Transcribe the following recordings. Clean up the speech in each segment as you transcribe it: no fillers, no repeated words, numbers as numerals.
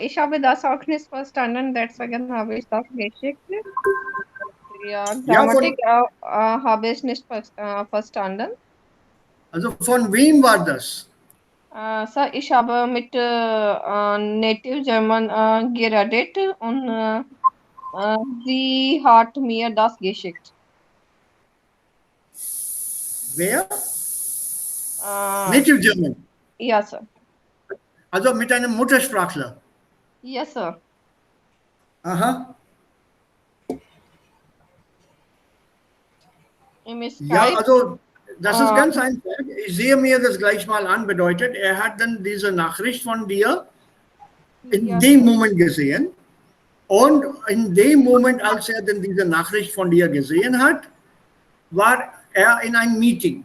ich habe das auch nicht verstanden, deswegen habe ich das geschickt. Ja, Ja, Grammatik habe ich nicht verstanden. also von wem war das? Sir, ich habe mit Native German geredet und sie hat mir das geschickt. Wer? Äh, Native German. ja, Sir. Also mit einem Muttersprachler. Yes, Sir. Aha. Im Ja, Skype. also das ist Äh, ganz einfach. Ich sehe mir das gleich mal an, bedeutet, er hat dann diese Nachricht von dir in yes, dem Sir. Moment gesehen. Und in dem Moment, als er dann diese Nachricht von dir gesehen hat, war er in einem Meeting.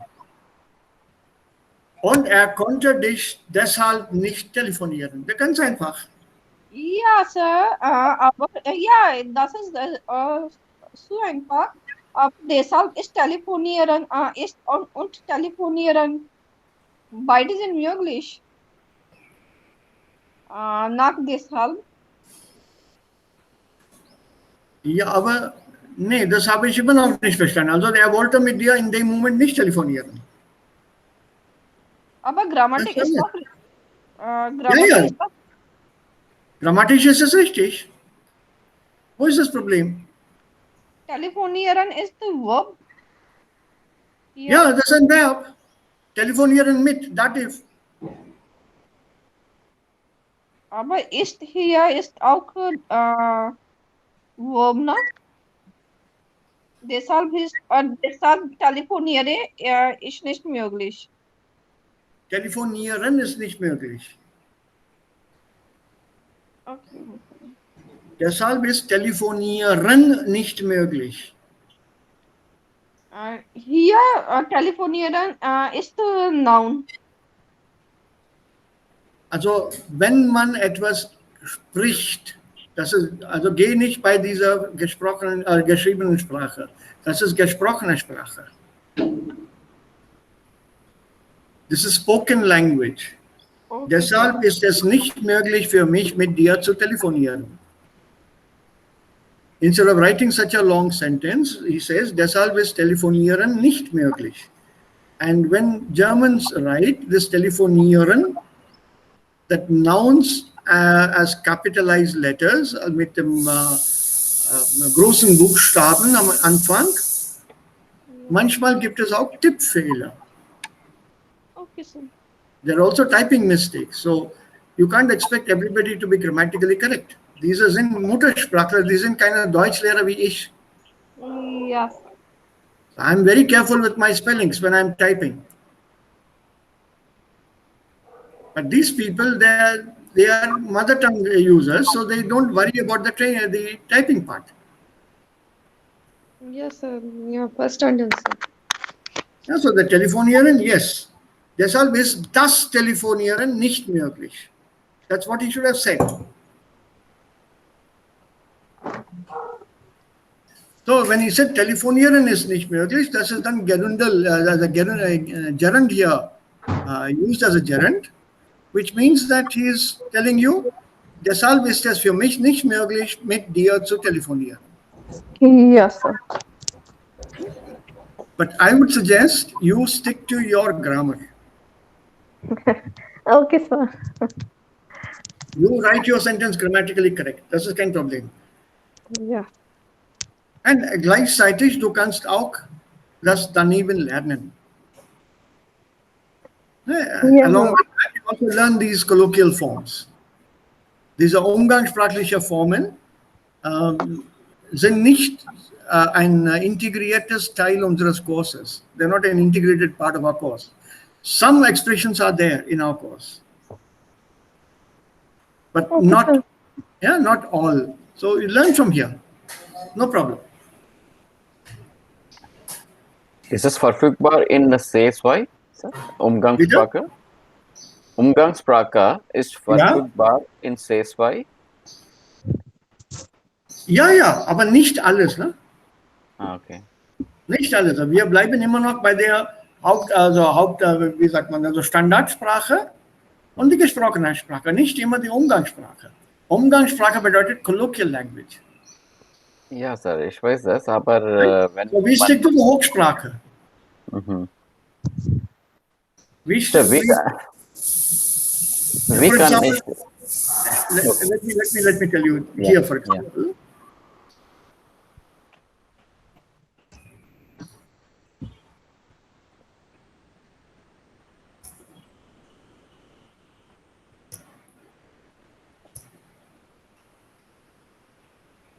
Und er konnte dich deshalb nicht telefonieren. Ganz einfach. Ja, Sir. Aber ja, das ist so einfach. Deshalb ist telefonieren ist und telefonieren beide sind möglich. Nach deshalb. Ja, aber nee, das habe ich immer noch nicht verstanden. Also er wollte mit dir in dem Moment nicht telefonieren. Aber Das Grammatik war ist nicht. doch, Ja, Grammatik ja, ist doch, grammatisch ist es richtig. Wo ist das Problem? telefonieren ist the verb hier. Ja, das ist ein Verb. Telefonieren mit Dativ. Aber ist hier ist auch verb, ne? Deshalb telefoniere ist nicht möglich. Telefonieren ist nicht möglich. Okay. Deshalb ist Telefonieren nicht möglich. Hier telefonieren ist Noun. Also wenn man etwas spricht, das ist, also geh nicht bei dieser gesprochenen, geschriebenen Sprache. Das ist gesprochene Sprache. Das ist Spoken Language. Okay, Deshalb ist es nicht möglich für mich, mit dir zu telefonieren. Instead of writing such a long sentence, he says, deshalb ist Telefonieren nicht möglich. And when Germans write this telefonieren, that nouns as capitalized letters mit dem großen Buchstaben am Anfang, manchmal gibt es auch Tippfehler. okay, sir. There are also typing mistakes. So you can't expect everybody to be grammatically correct. Diese sind Muttersprachler, die sind keine Deutschlehrer wie ich. Yes. I'm very careful with my spellings when I'm typing. But these people, they are mother tongue users, so they don't worry about the typing part. Yes, sir. Yeah, verstanden, sir. Ja, so der Telefonieren, yes. Deshalb ist das Telefonieren nicht möglich. That's what he should have said. So, when he said Telefonieren ist nicht möglich, das ist dann Gerundel, Gerund here used as a gerund, which means that he is telling you, deshalb ist es für mich nicht möglich, mit dir zu telefonieren. Yes, sir. But I would suggest you stick to your grammar. Okay, sir. You write your sentence grammatically correct. Das ist kein Problem. Ja. Und gleichzeitig, du kannst auch das daneben lernen. Along with that, you also learn these colloquial forms. Diese umgangssprachliche Formen sind nicht ein integriertes Teil unseres Kurses. They're not an integrated part of our course. Some expressions are there in our course, but not all. So you learn from here. No problem. Ist es verfügbar in der C2? Umgangssprache? Umgangssprache ist verfügbar in C2? Ja, aber nicht alles. Ne? Okay. Nicht alles. Wir bleiben immer noch bei der wie sagt man, also Standardsprache. Und die gesprochene Sprache, nicht immer die Umgangssprache. Umgangssprache bedeutet Colloquial Language. Ja, Sir, ich weiß das, aber wenn So, wie stick to the Hochsprache? Wie, Sir, wie for kann example, ich... let me tell you Yeah, here, for yeah. example.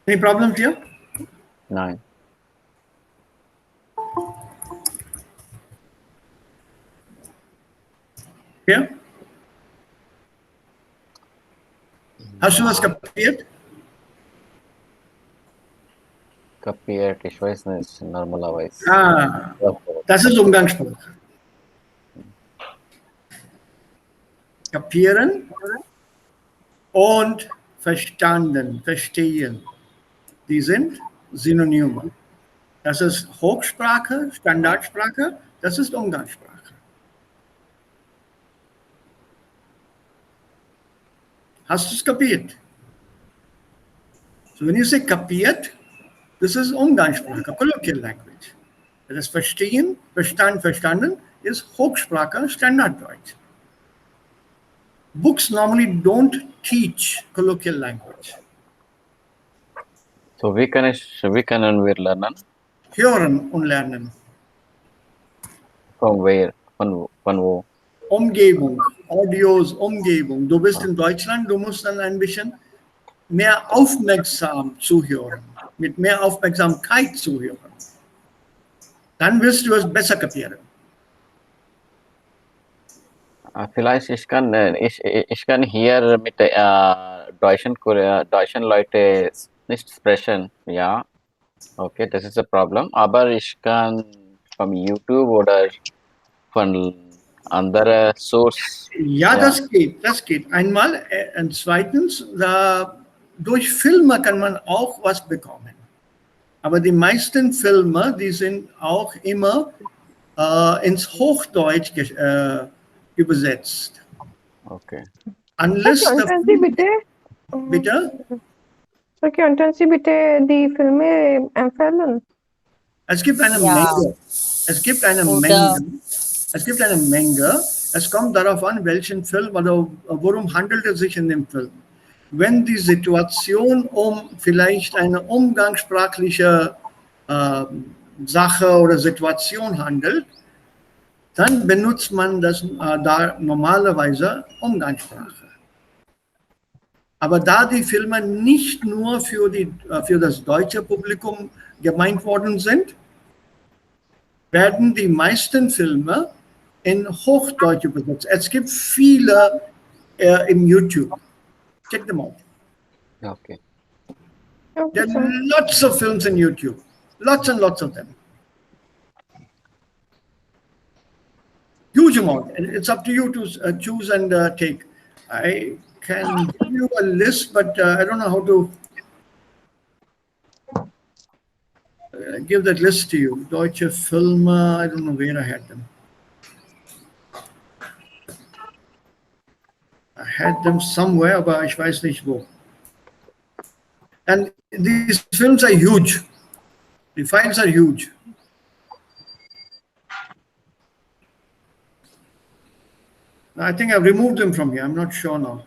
Any problems here? Nein. Here? Hast du was kapiert? Kapiert, ich weiß nicht, normalerweise. Ah, das ist Umgangssprache. Kapieren und verstanden, verstehen. Die sind Synonyme. Das ist Hochsprache, Standardsprache, das ist Umgangssprache. Hast du es kapiert? So, when you say kapiert, this is Umgangssprache, colloquial language. Das Verstehen, verstanden ist Hochsprache, Standarddeutsch. Books normally don't teach colloquial language. So, wie können wir lernen? Hören und lernen. From where? Von wo? Umgebung, Audios, Umgebung. Du bist in Deutschland, du musst dann ein bisschen mehr aufmerksam zuhören, mit mehr Aufmerksamkeit zuhören. Dann wirst du es besser kapieren. Vielleicht ich kann hier mit deutschen Leute nicht sprechen, ja. Okay, das ist ein Problem. Aber ich kann von YouTube oder von anderen Source. Ja, das geht. Einmal. Und zweitens, durch Filme kann man auch was bekommen. Aber die meisten Filme, die sind auch immer ins Hochdeutsch übersetzt. Okay. Unless bitte? So könnten Sie bitte die Filme empfehlen? Es gibt eine Menge. Es gibt eine Menge. Es kommt darauf an, welchen Film oder worum handelt es sich in dem Film. Wenn die Situation um vielleicht eine umgangssprachliche Sache oder Situation handelt, dann benutzt man das da normalerweise Umgangssprache. Aber da die Filme nicht nur für das deutsche Publikum gemeint worden sind, werden die meisten Filme in Hochdeutsch übersetzt. Es gibt viele im YouTube. Check them out. Okay. There are lots of films in YouTube. Lots and lots of them. Huge amount. And it's up to you to choose and take. I can give you a list, but I don't know how to give that list to you. Deutsche Filme, I don't know where I had them. I had them somewhere, but ich weiß nicht wo. And these films are huge. The files are huge. I think I've removed them from here. I'm not sure now.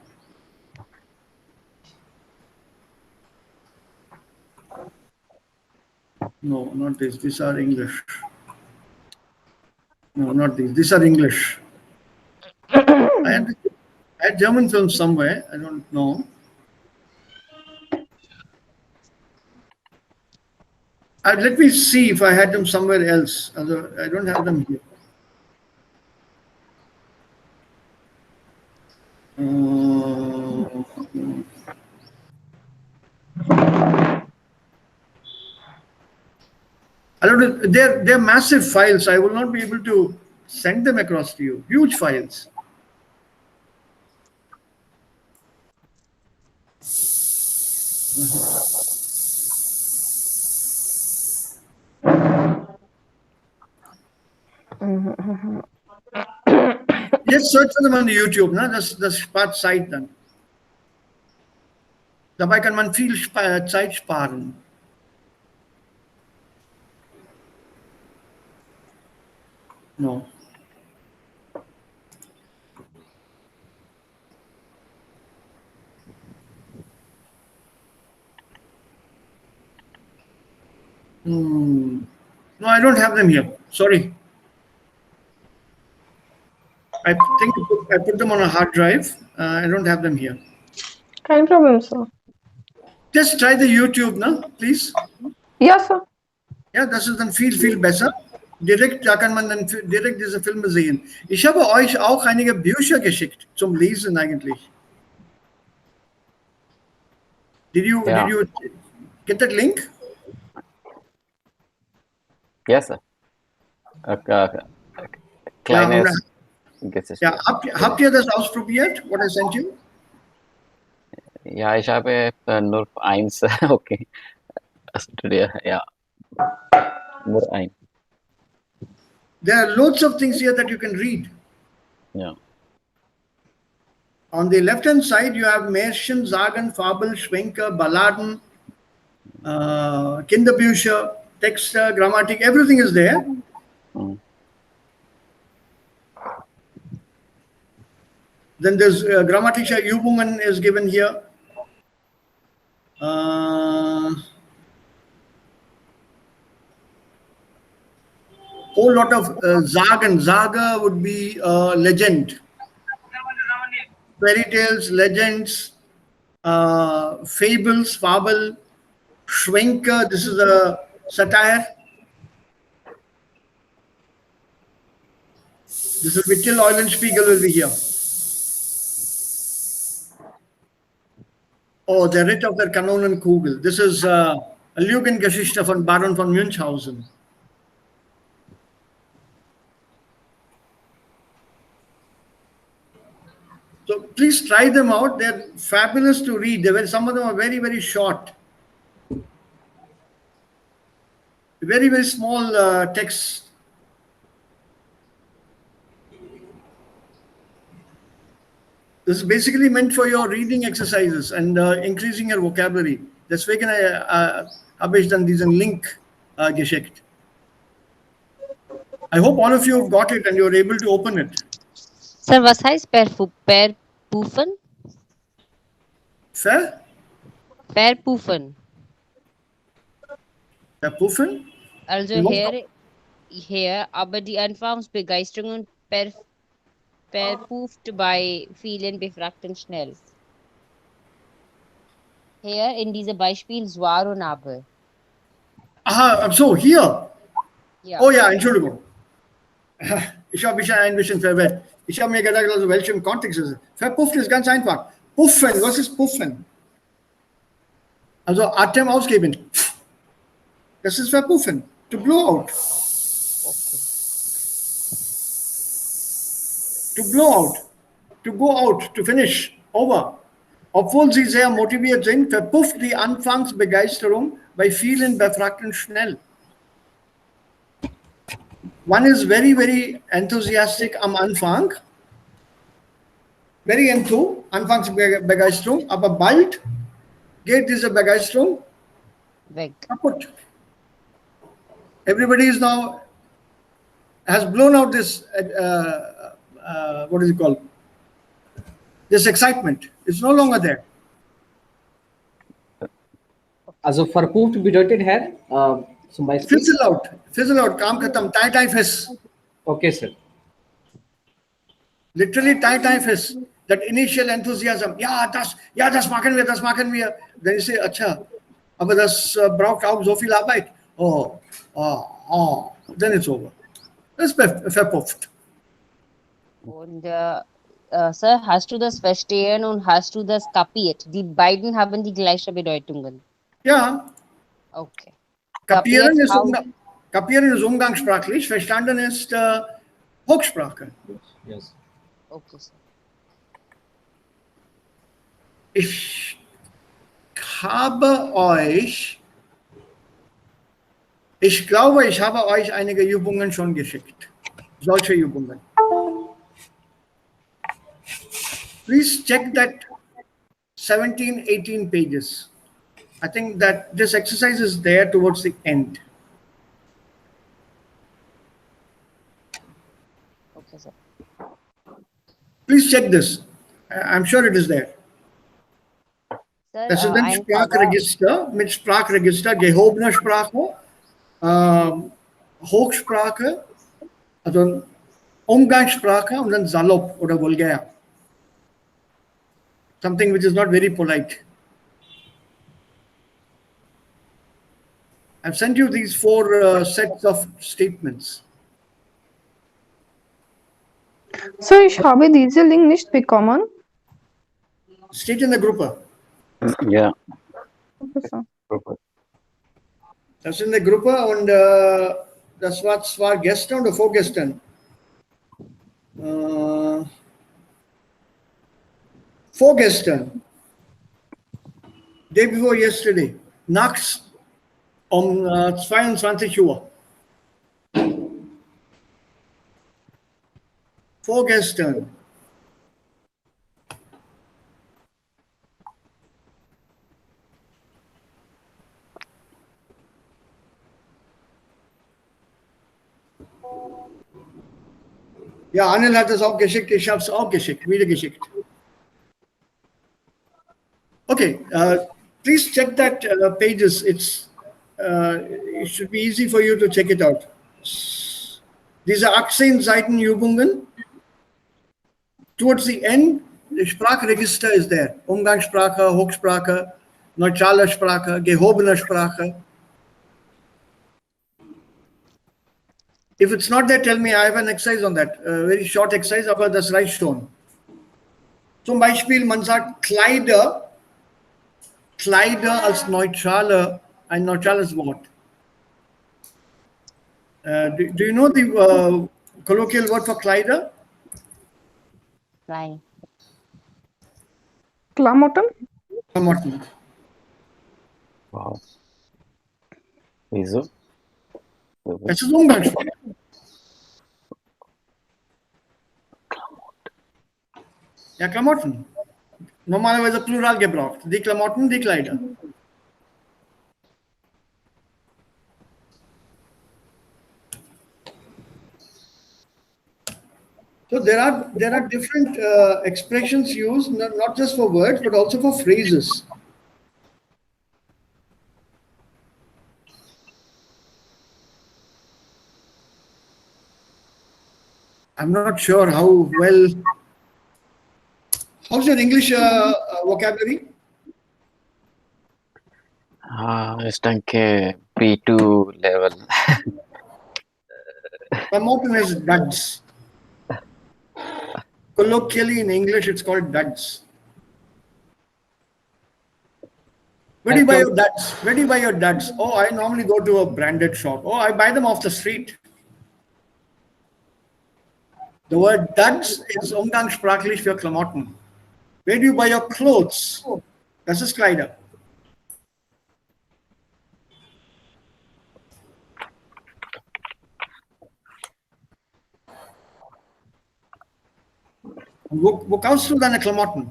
No, not these. These are English. No, not these. These are English. I had German films somewhere. I don't know. Let me see if I had them somewhere else. I don't have them here. I don't know. They're massive files. I will not be able to send them across to you. Huge files. Just search for them on YouTube, ne? Das spart Zeit dann. Dabei kann man viel Zeit sparen. No. No, I don't have them here. Sorry. I think I put them on a hard drive. I don't have them here. Kein Problem, sir. Just try the YouTube, no? Please. Ja, sir. Ja, das ist dann viel besser. Direkt, da kann man dann direkt diese Filme sehen. Ich habe euch auch einige Bücher geschickt zum Lesen eigentlich. Did you get that link? Yes, sir. Kleines. Ja, habt ihr das ausprobiert, what I sent you? Ja, ich habe nur eins. Okay. Ja. Nur ein. There are loads of things here that you can read. Ja. On the left-hand side, you have Märchen, Sagen, Fabel, Schwenker, Balladen, Kinderbücher, Texte, Grammatik, everything is there. Then there's grammatische Übungen is given here. Whole lot of Sagen. Saga would be legend. Fairy tales, legends, fables, fable, Schwenker, this is a satire. This will be till Eulenspiegel will be here. Oh, der Ritt auf der Kanonenkugel. This is a Lügengeschichte von Baron von Münchhausen. So please try them out. They're fabulous to read. Some of them are very short. Very small text. This is basically meant for your reading exercises and increasing your vocabulary. Deswegen habe ich dann diesen Link geschickt. I hope all of you have got it and you're able to open it. Sir, was heißt Verpuffen? Verpuffen. Verpuffen? Also hier, aber die Anfangsbegeisterung verpufft bei vielen Befragten schnell. Hier in diesem Beispiel Zwar und Aber. Aha, so, hier. Ja. Oh ja, Entschuldigung. Ich habe mich ein bisschen verwirrt. Ich habe mir gedacht, also welchem Kontext ist es? Verpufft ist ganz einfach. Puffen, was ist Puffen? Also Atem ausgeben. Das ist Verpuffen. To blow out. Okay. To blow out. To go out. To finish. Over. Obwohl sie sehr motiviert sind, verpufft die Anfangsbegeisterung bei vielen Befragten schnell. One is very enthusiastic am Anfang. Very into, Anfangsbegeisterung, aber bald geht diese Begeisterung Weg. kaputt. Everybody is now, has blown out this, what is it called? This excitement. It's no longer there. Also verpufft bedeutet Herr, zum Beispiel? Fizzle out, काम खत्म, tie fiss. Okay, sir. Literally tie fiss. That initial enthusiasm, ja, das machen wir. Then you say, acha, aber das braucht auch so viel Arbeit. Then it's over. Das ist verpufft. Und Sir, hast du das verstehen und hast du das kapiert? Die beiden haben die gleiche Bedeutungen. Ja. Okay. Kapieren ist umgangssprachlich, verstanden ist Hochsprache. Yes. Okay, Sir. Ich glaube, ich habe euch einige Übungen schon geschickt. Solche Übungen. Please check that 17, 18 pages. I think that this exercise is there towards the end. Okay, sir. Please check this. I'm sure it is there. Sir, Das ist ein ein Sprachregister mit Sprachregister, gehobene Sprache, Hochsprache, also Umgangssprache und dann salopp oder vulgär. Something which is not very polite. I've sent you these 4 sets of statements. Sir, ich habe diese Link nicht bekommen. Steht in der Gruppe. Yeah. Okay, sir. Das ist in der Gruppe und das war zwar gestern oder vorgestern. Vorgestern. Day before yesterday. Nachts um 22 Uhr. Vorgestern. Ja, Anil hat es auch geschickt, ich habe es auch geschickt, wieder geschickt. Okay, please check that pages. It should be easy for you to check it out. Diese 18 Seiten Übungen. Towards the end, the Sprachregister is there. Umgangssprache, Hochsprache, neutrale Sprache, gehobene Sprache. If it's not there, tell me. I have an exercise on that. Very short exercise, aber das reicht schon. Zum Beispiel, man sagt Kleider. Kleider als ein neutrales Wort. Do you know the colloquial word for Kleider? Klein. Klamotten? Klamotten. Wow. Wieso? Das ist Umgangssprache. Ja, Klamotten. Normalerweise Plural gebraucht. Die Klamotten, die Kleider. So there are different expressions used, not just for words, but also for phrases. I'm not sure how well. How's your English vocabulary? It's like a P2 level. My motto is duds. Colloquially in English, it's called duds. Where do you buy your duds? Where do you buy your duds? Oh, I normally go to a branded shop. Oh, I buy them off the street. The word duds is umgangssprachlich für Klamotten. Where do you buy your clothes? Das ist Kleider. Wo kaufst du deine Klamotten?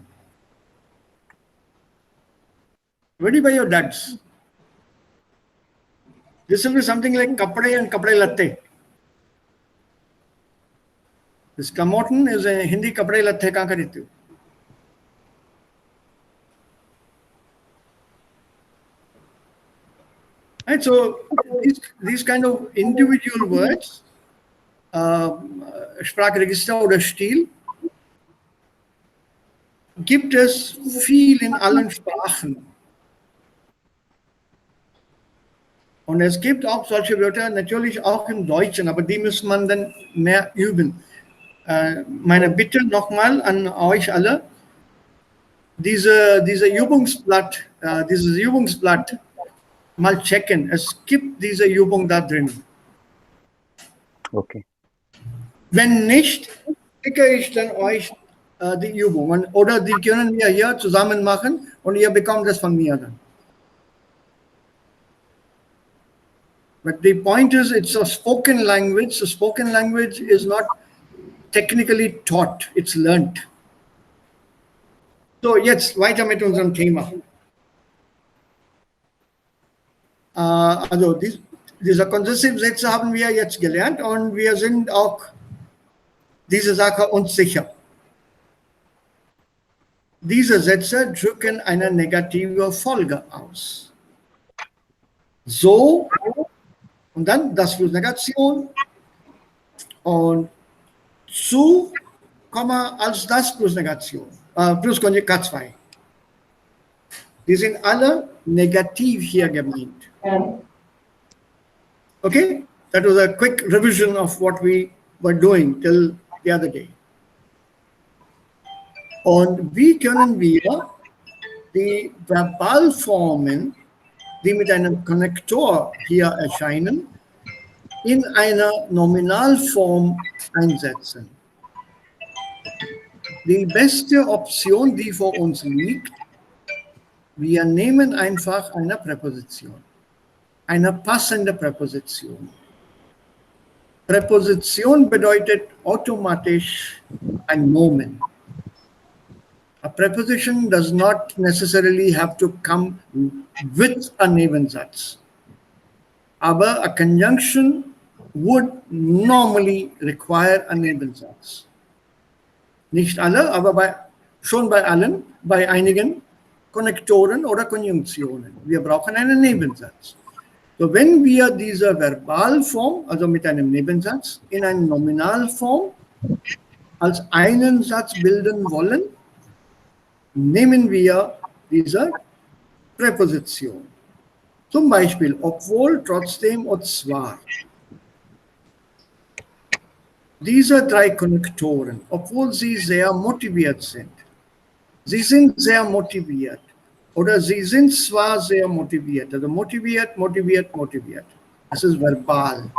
Where do you buy your duds? This will be something like kapde and kapde latte. This Klamotten is a Hindi kapde latte kahan kharidte ho? Right, so these kind of individual words, Sprachregister oder Stil, gibt es viel in allen Sprachen. Und es gibt auch solche Wörter, natürlich auch im Deutschen, aber die muss man dann mehr üben. Meine Bitte nochmal an euch alle, dieses Übungsblatt mal checken. Es gibt diese Übung da drin. Okay. Wenn nicht, schicke ich dann euch die Übungen oder die können wir hier zusammen machen und ihr bekommt das von mir dann. But the point is, it's a spoken language. So spoken language is not technically taught, it's learnt. So, jetzt weiter mit unserem Thema. Also diese Konzessivsätze haben wir jetzt gelernt und wir sind auch diese Sache uns sicher. Diese Sätze drücken eine negative Folge aus. So, und dann das plus Negation und zu, als das plus Negation, plus Konjugat 2. Die sind alle negativ hier gemeint. Okay, that was a quick revision of what we were doing till the other day. Und wie können wir die Verbalformen, die mit einem Konnektor hier erscheinen, in einer Nominalform einsetzen? Die beste Option, die vor uns liegt, wir nehmen einfach eine Präposition, eine passende Präposition. Präposition bedeutet automatisch ein Nomen. A preposition does not necessarily have to come with a Nebensatz. Aber a conjunction would normally require a Nebensatz. Nicht alle, aber schon bei allen, bei einigen Konnektoren oder Konjunktionen. Wir brauchen einen Nebensatz. So, wenn wir diese Verbalform, also mit einem Nebensatz, in eine Nominalform als einen Satz bilden wollen, nehmen wir diese Präposition. Zum Beispiel obwohl, trotzdem und zwar. Diese drei Konnektoren, obwohl sie sehr motiviert sind, sie sind sehr motiviert oder sie sind zwar sehr motiviert, also motiviert, motiviert, motiviert. Das ist verbal.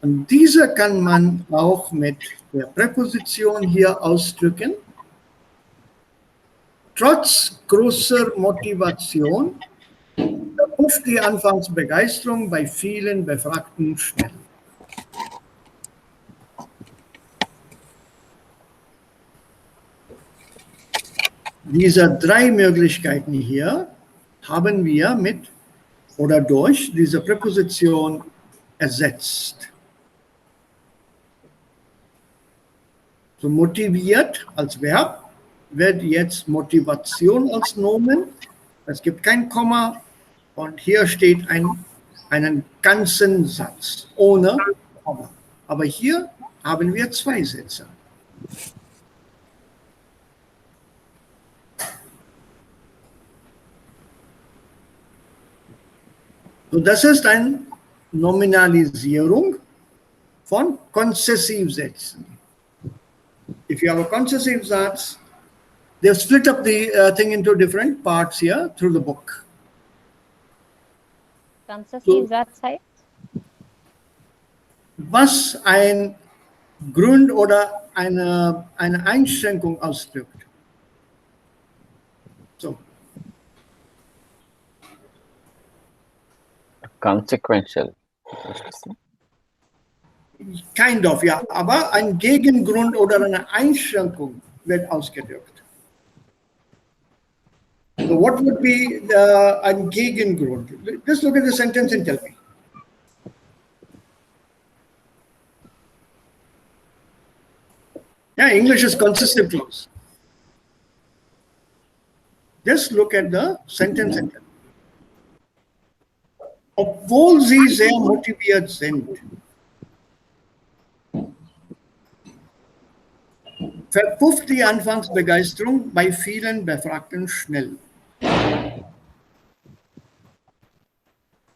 Und diese kann man auch mit der Präposition hier ausdrücken. Trotz großer Motivation verpufft die Anfangsbegeisterung bei vielen Befragten schnell. Diese drei Möglichkeiten hier haben wir mit oder durch diese Präposition ersetzt. So motiviert als Verb wird jetzt Motivation als Nomen. Es gibt kein Komma und hier steht einen ganzen Satz ohne Komma. Aber hier haben wir zwei Sätze. So, das ist eine Nominalisierung von Konzessivsätzen. If you have a concessive satz, they've split up the thing into different parts here through the book. Konzessivsatz heißt? Was ein Grund oder eine Einschränkung ausdrückt. So. Consequential. Kind of, ja. Aber ein Gegengrund oder eine Einschränkung wird ausgedrückt. So what would be ein Gegengrund? Just look at the sentence and tell me. Yeah, English is consistent clause. Just look at the sentence and tell me. Obwohl sie sehr motiviert sind, verpufft die Anfangsbegeisterung bei vielen Befragten schnell.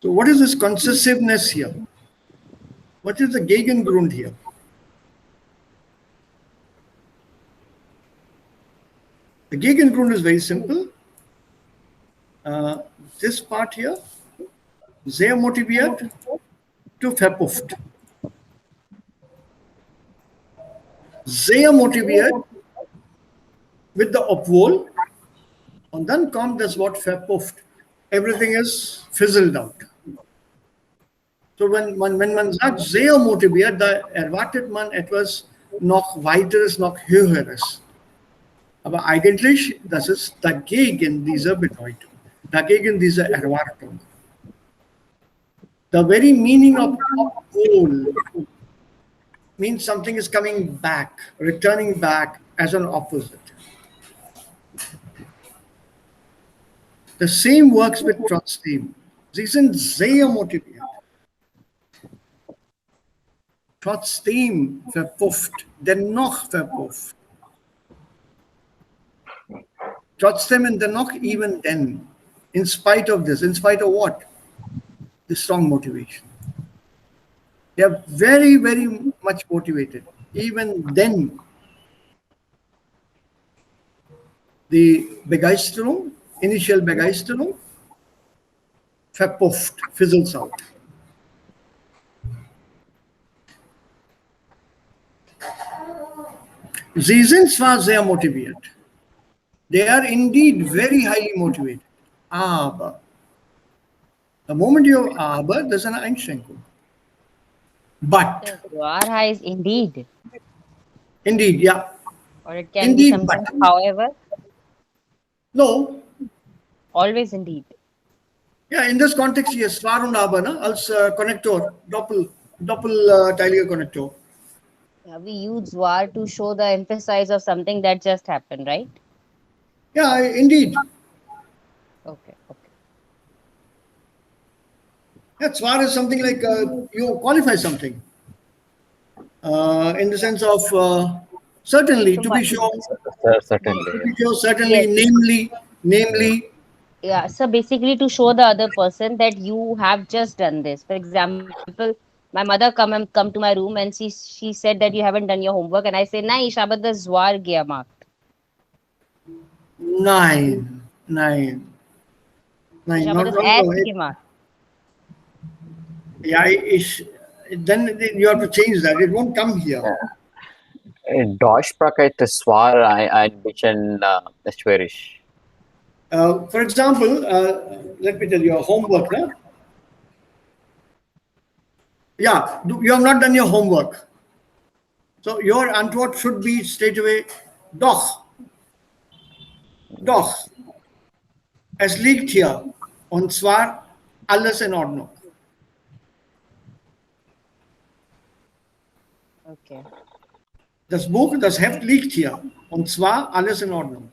So what is this concessiveness here? What is the Gegengrund here? The Gegengrund is very simple. This part here, sehr motiviert to verpufft. Sehr motiviert with the obwohl und dann kommt das Wort verpufft. Everything is fizzled out. So wenn man sagt sehr motiviert, da erwartet man etwas noch weiteres, noch höheres. Aber eigentlich, das ist dagegen diese Bedeutung. Dagegen diese Erwartung. The very meaning of obwohl means something is coming back, returning back as an opposite. The same works with trotzdem. Sie sind sehr motiviert. Trotzdem verpufft, dennoch verpufft. Trotzdem and dennoch, even then. In spite of this, in spite of what? The strong motivation. They are very, very much motivated. Even then, the Begeisterung, initial Begeisterung, verpufft, fizzles out. Sie sind zwar sehr motiviert. They are indeed very highly motivated. Aber, the moment you aber, there's an Einschränkung. But, The Dwara is indeed, indeed, yeah. or it can be Indeed, sometimes, but. however, No, always indeed. ja, in this context, yes, war und aber, ne, als Konnektor, doppelteiliger Konnektor. Yeah, we use war to show the emphasis of something that just happened, right? Yeah, indeed. Okay, okay. Yeah, zwar is something like you qualify something. In the sense of certainly, So, to be sure, Certainly. certainly, yes. namely, Yeah, so basically to show the other person that you have just done this. For example, my mother come to my room and she said that you haven't done your homework, and I say, "Nahi, Shabat the zwar gaya marked." nine, nine, nine. Shabat Not is no, at no. marked. Yeah, then you have to change that. It won't come here. Deutschsprache Swar ein bisschen schwierig. For example, let me tell you, homework. No? Yeah, you have not done your homework. So your antwort should be straight away, doch. Doch. Es liegt hier. Und zwar alles in Ordnung. Okay. Das Buch, das Heft liegt hier. Und zwar alles in Ordnung.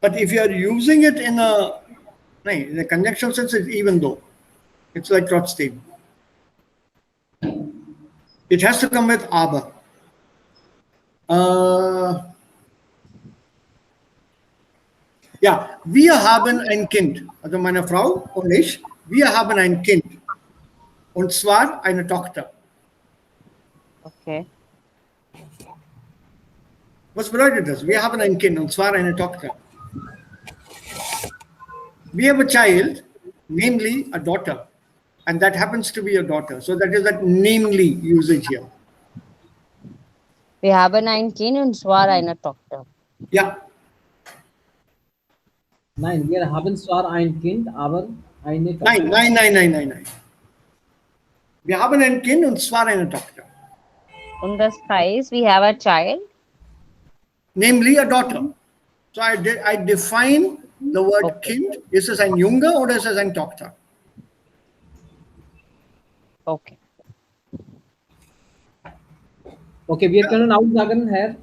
But if you are using it in a conjunction sense, it's even though. It's like trotzdem. It has to come with aber. Ja, wir haben ein Kind. Also meine Frau und ich, wir haben ein Kind. Und zwar eine Tochter. Okay. Was bedeutet das? Wir haben ein Kind, und zwar eine Tochter. We have a child, namely a daughter. And that happens to be a daughter. So that is that namely usage here. Wir haben ein Kind und zwar eine Tochter. Ja. Nein, wir haben zwar ein Kind, aber eine Tochter. Nein. Wir haben ein Kind, und zwar eine Tochter. Und das heißt, we have a child. Namely a daughter. So I define the word Okay. Kind. Ist es ein Junge oder ist es eine Tochter? Okay. Okay, wir können auch sagen, Herr,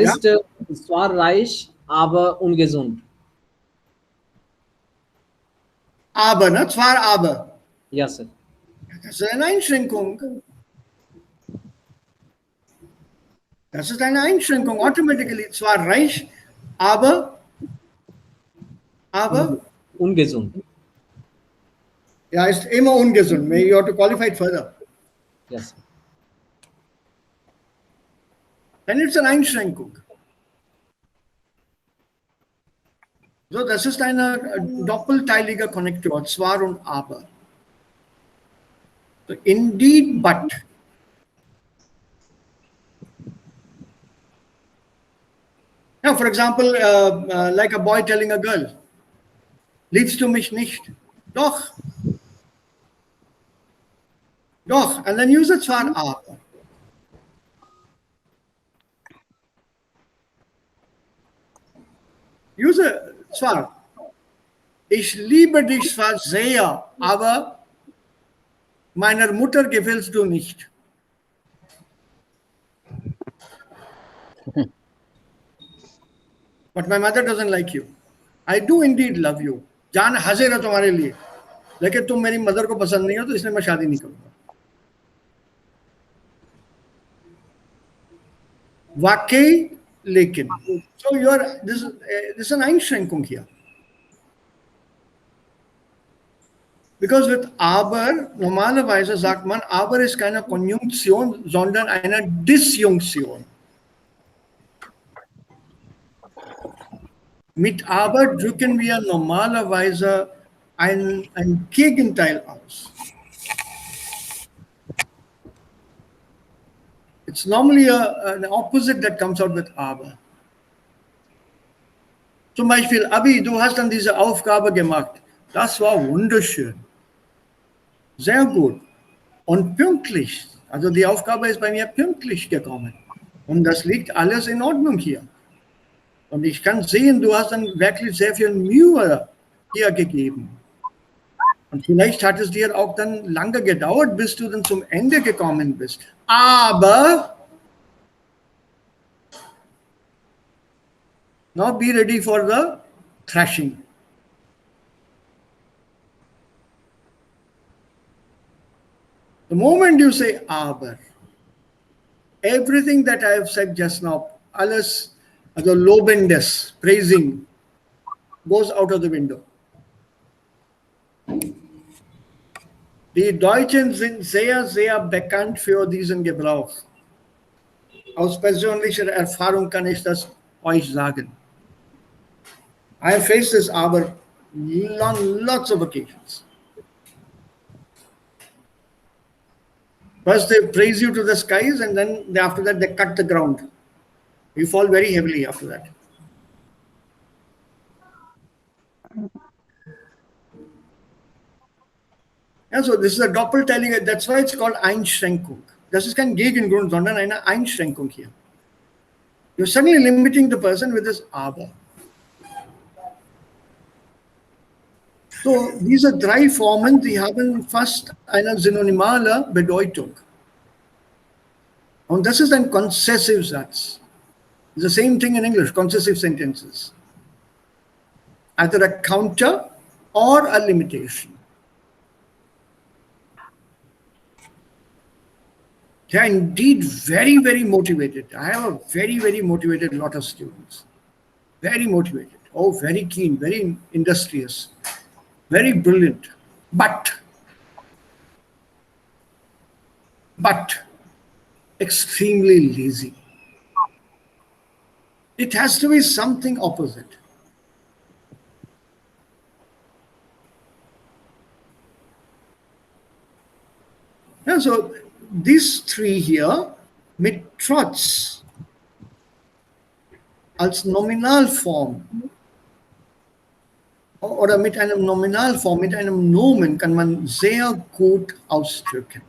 ist zwar reich, aber ungesund. Aber, ne? Zwar aber. Ja, Sir. Das ist eine Einschränkung. Das ist eine Einschränkung. Automatically zwar reich, aber Ungesund. ja, ist immer ungesund. You have to qualify it further. Yes. Dann ist es eine Einschränkung. So, das ist ein doppelteiliger Konnektor, zwar und aber. So, indeed, but. Now, for example, like a boy telling a girl, liebst du mich nicht? Doch. Doch. And then use it zwar aber. Use zwar, ich liebe dich zwar sehr, aber meiner Mutter gefällst du nicht. But my mother doesn't like you. I do indeed love you. जान हाजिर है तुम्हारे लिए, लेकिन तुम मेरी mother को पसंद नहीं हो, तो इसलिए मैं शादी नहीं करूंगा. वाकई लेकिन. So you are this is an Einschränkung here. Because with aber, normalerweise sagt man, aber ist keine Konjunktion, sondern eine Disjunktion. Mit aber drücken wir normalerweise ein Gegenteil aus. It's normally an opposite that comes out with aber. Zum Beispiel, Abi, du hast dann diese Aufgabe gemacht. Das war wunderschön. Sehr gut. Und pünktlich. Also die Aufgabe ist bei mir pünktlich gekommen. Und das liegt alles in Ordnung hier. Und ich kann sehen, du hast dann wirklich sehr viel Mühe hier gegeben. Und vielleicht hat es dir auch dann lange gedauert, bis du dann zum Ende gekommen bist. Aber, now be ready for the thrashing. The moment you say aber, everything that I have said just now, alles, also lobendes, praising, goes out of the window. Die Deutschen sind sehr, sehr bekannt für diesen Gebrauch. Aus persönlicher Erfahrung kann ich das euch sagen. I have faced this aber on lots of occasions. First they praise you to the skies, and then after that they cut the ground. You fall very heavily after that. Ja, so this is a Doppelteilige, that's why it's called Einschränkung. Das ist kein Gegengrund, sondern eine Einschränkung hier. You're suddenly limiting the person with this aber. So, diese drei Formen, die haben fast eine synonymale Bedeutung. Und das ist ein Konzessivsatz. The same thing in English, concessive sentences. Either a counter or a limitation. They are indeed very, very motivated. I have a very, very motivated lot of students. Very motivated. Oh, very keen, very industrious, very brilliant. But extremely lazy. It has to be something opposite. Yeah, so these three here, mit trotz als Nominalform oder mit einem Nominalform, mit einem Nomen kann man sehr gut ausdrücken.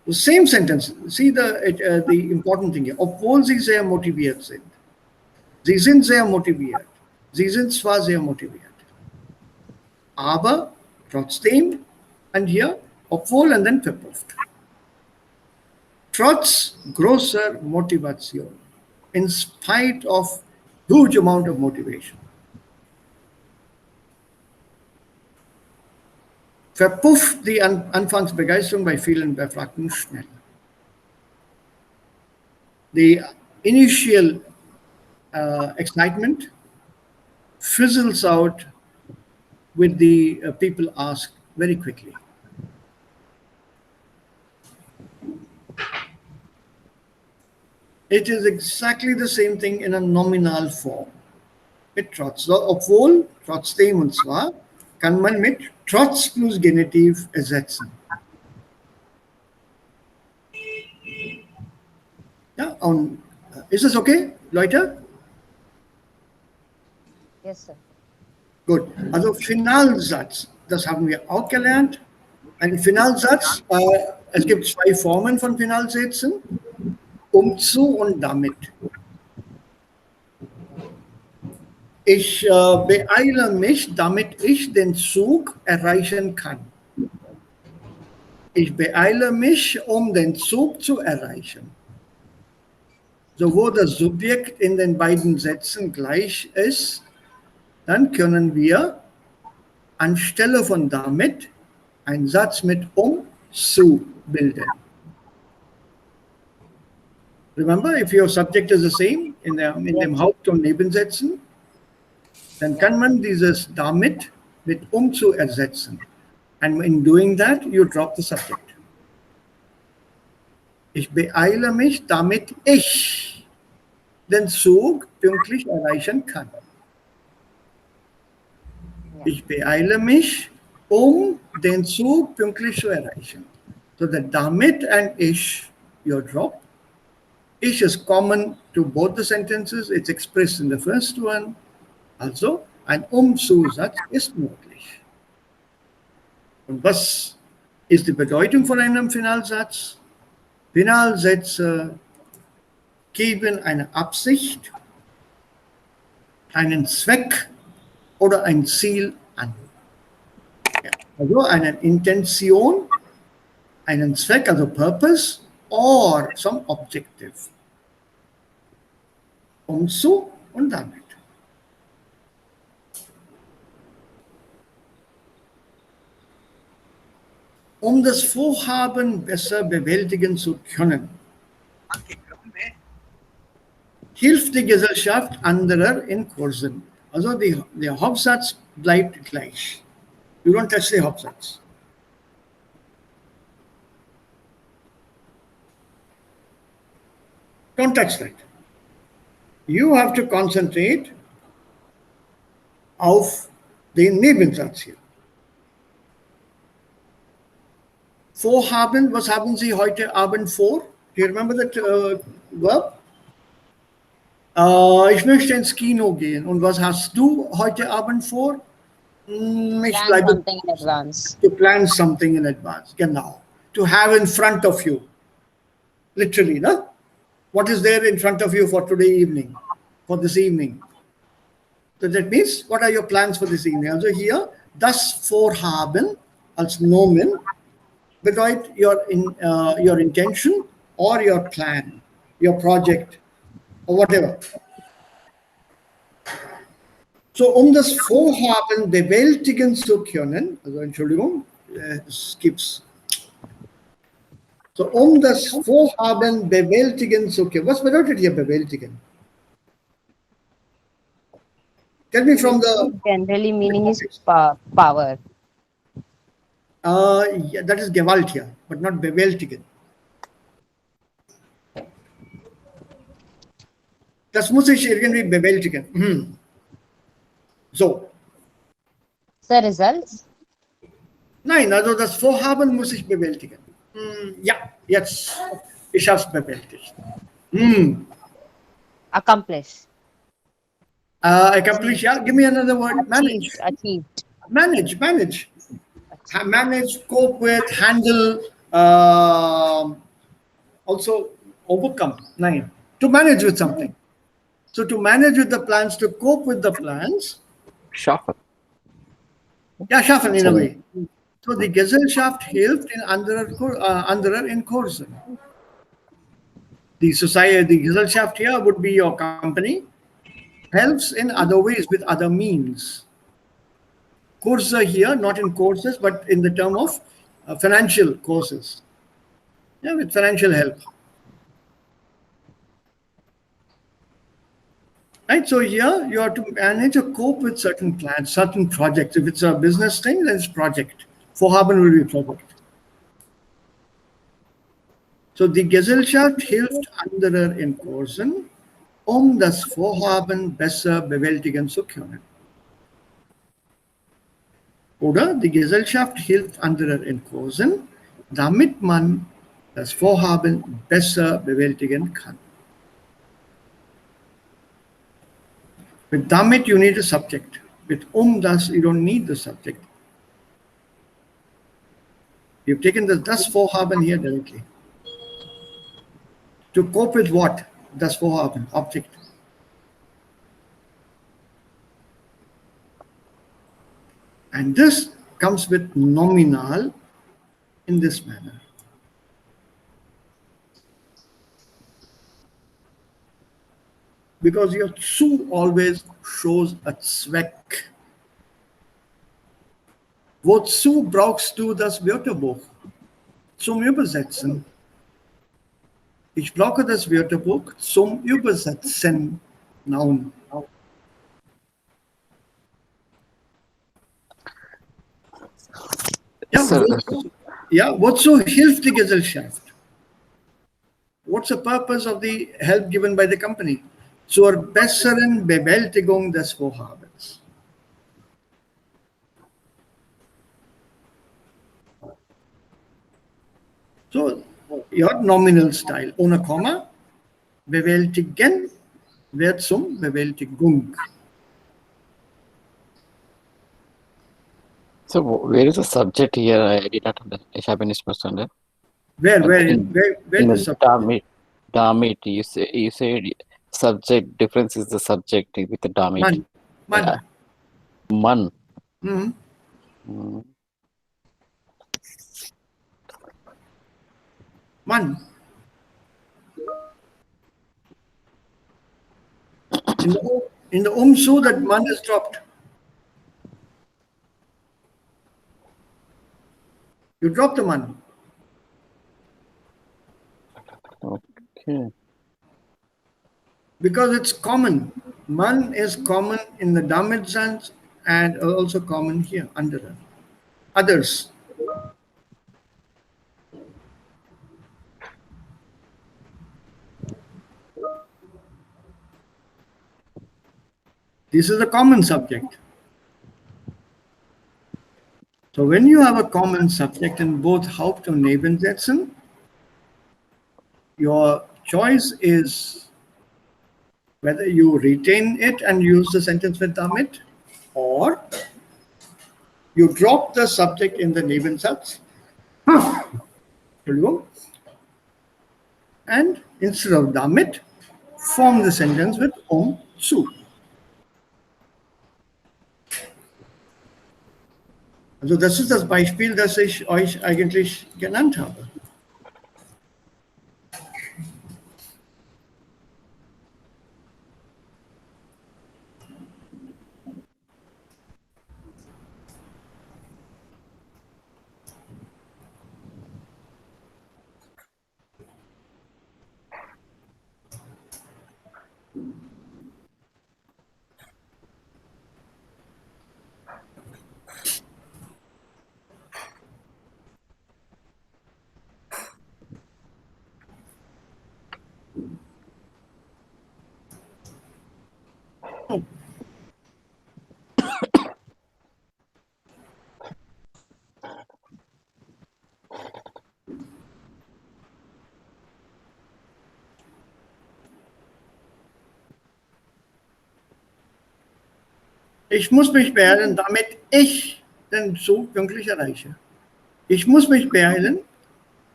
The same sentence, see the important thing here. Obwohl sie sehr motiviert sind. Sie sind sehr motiviert. Sie sind zwar sehr motiviert. Aber trotzdem, and here, obwohl and then verpufft. Trotz großer Motivation. In spite of huge amount of motivation. Verpufft die Anfangsbegeisterung bei vielen Befragten schnell. The initial excitement fizzles out with the people asked very quickly. It is exactly the same thing in a nominal form. Mit trotz. So, obwohl, trotzdem und zwar, kann man mit trotz plus Genitiv ersetzen. Ja, und ist es okay, Leute? Yes, sir. Gut, also Finalsatz, das haben wir auch gelernt. Ein Finalsatz, es gibt zwei Formen von Finalsätzen, zu und damit. Ich beeile mich, damit ich den Zug erreichen kann. Ich beeile mich, um den Zug zu erreichen. So, wo das Subjekt in den beiden Sätzen gleich ist, dann können wir anstelle von damit einen Satz mit zu bilden. Remember, if your subject is the same in dem Haupt- und Nebensätzen, dann kann man dieses damit mit zu ersetzen. And in doing that, you drop the subject. Ich beeile mich, damit ich den Zug pünktlich erreichen kann. Ich beeile mich, um den Zug pünktlich zu erreichen. So that damit and ich, you drop. Ich is common to both the sentences. It's expressed in the first one. Also, ein Zusatz ist möglich. Und was ist die Bedeutung von einem Finalsatz? Finalsätze geben eine Absicht, einen Zweck oder ein Ziel an. Also eine Intention, einen Zweck, also Purpose, or some objective. Zu und damit. Um das Vorhaben besser bewältigen zu können, hilft die Gesellschaft anderer in Kursen. Also der Hauptsatz bleibt gleich. You don't touch the Hauptsatz. Don't touch that. You have to concentrate auf den Nebensatz hier. Vorhaben, was haben Sie heute Abend vor? Do you remember that verb? Ich möchte ins Kino gehen. Und was hast du heute Abend vor? Ich bleibe. Something in advance. To plan something in advance. Genau. To have in front of you. Literally, no? What is there in front of you for today evening? For this evening? So that means, what are your plans for this evening? Also hier, das Vorhaben als Nomen bedeutet your intention or your plan, your project or whatever. So, um das Vorhaben bewältigen zu können, also Entschuldigung, es gibt's. So, um das Vorhaben bewältigen zu können. Was bedeutet hier bewältigen? Tell me from the... Generally meaning is power. Yeah, that is Gewalt here, but not bewältigen. Das muss ich irgendwie bewältigen. So. The results? Nein, also das Vorhaben muss ich bewältigen. Ja, jetzt. Ich habe es bewältigt. Accomplish. Accomplish, yeah. Give me another word. Manage. Achieved. Manage. Manage, cope with, handle, also overcome. Nine. To manage with something. So to manage with the plans, to cope with the plans. Schaffen. Ja, schaffen in a way. So die Gesellschaft hilft in anderer in Kursen. The society, the Gesellschaft here would be your company, helps in other ways with other means. Kurse here, not in courses, but in the term of financial courses. Yeah, with financial help. Right, so here you have to manage or cope with certain plans, certain projects. If it's a business thing, then it's project. Vorhaben will be project. So die Gesellschaft hilft anderer in Kursen, das Vorhaben besser bewältigen zu können. Oder die Gesellschaft hilft anderer in Kursen, damit man das Vorhaben besser bewältigen kann. With damit, you need a subject. With das, you don't need the subject. You've taken the das Vorhaben here directly. To cope with what? Das Vorhaben, object. And this comes with nominal in this manner. Because your zu always shows a Zweck. Wozu brauchst du das Wörterbuch? Zum Übersetzen. Ich brauche das Wörterbuch zum Übersetzen. Noun. Wozu hilft die Gesellschaft? What's the purpose of the help given by the company? Zur besseren Bewältigung des Vorhabens. So, your nominal style, ohne Komma, bewältigen wird zum Bewältigung. So where is the subject here? I did not understand. Ich habe nicht verstanden. Where In the subject? Damit, you said subject difference is the subject with the damit. Man. Man. Mm-hmm. Mm. Man. In the umzu, that man is dropped. You drop the man. Okay. Because it's common. Man is common in the damit sense and also common here, under others. This is a common subject. So when you have a common subject in both Haupt- and Nebensätzen, your choice is whether you retain it and use the sentence with damit, or you drop the subject in the Nebensatz, and instead of damit, form the sentence with zu. Also das ist das Beispiel, das ich euch eigentlich genannt habe. Ich muss mich beeilen, damit ich den Zug pünktlich erreiche. Ich muss mich beeilen,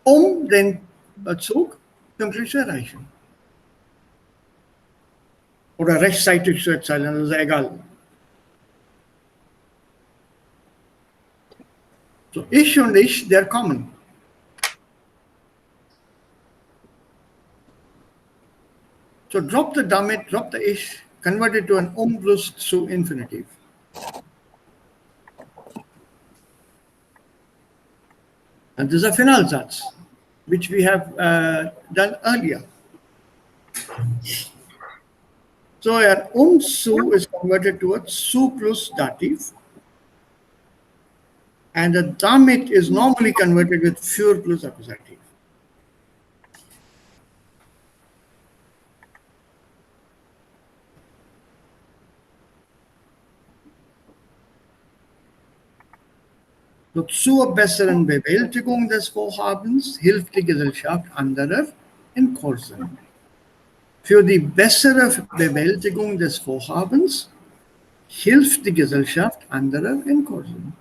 den Zug pünktlich zu erreichen. Oder rechtzeitig zu erzählen, das ist egal. So, ich und ich, der kommen. So drop the damit, drop the ich, convert it to an plus zu infinitive. And this is a Finalsatz, which we have done earlier. So an zu is converted to a zu plus dative, and a damit is normally converted with für plus accusative. So, zur besseren Bewältigung des Vorhabens hilft die Gesellschaft anderer in Kursen. Für die bessere Bewältigung des Vorhabens hilft die Gesellschaft anderer in Kursen.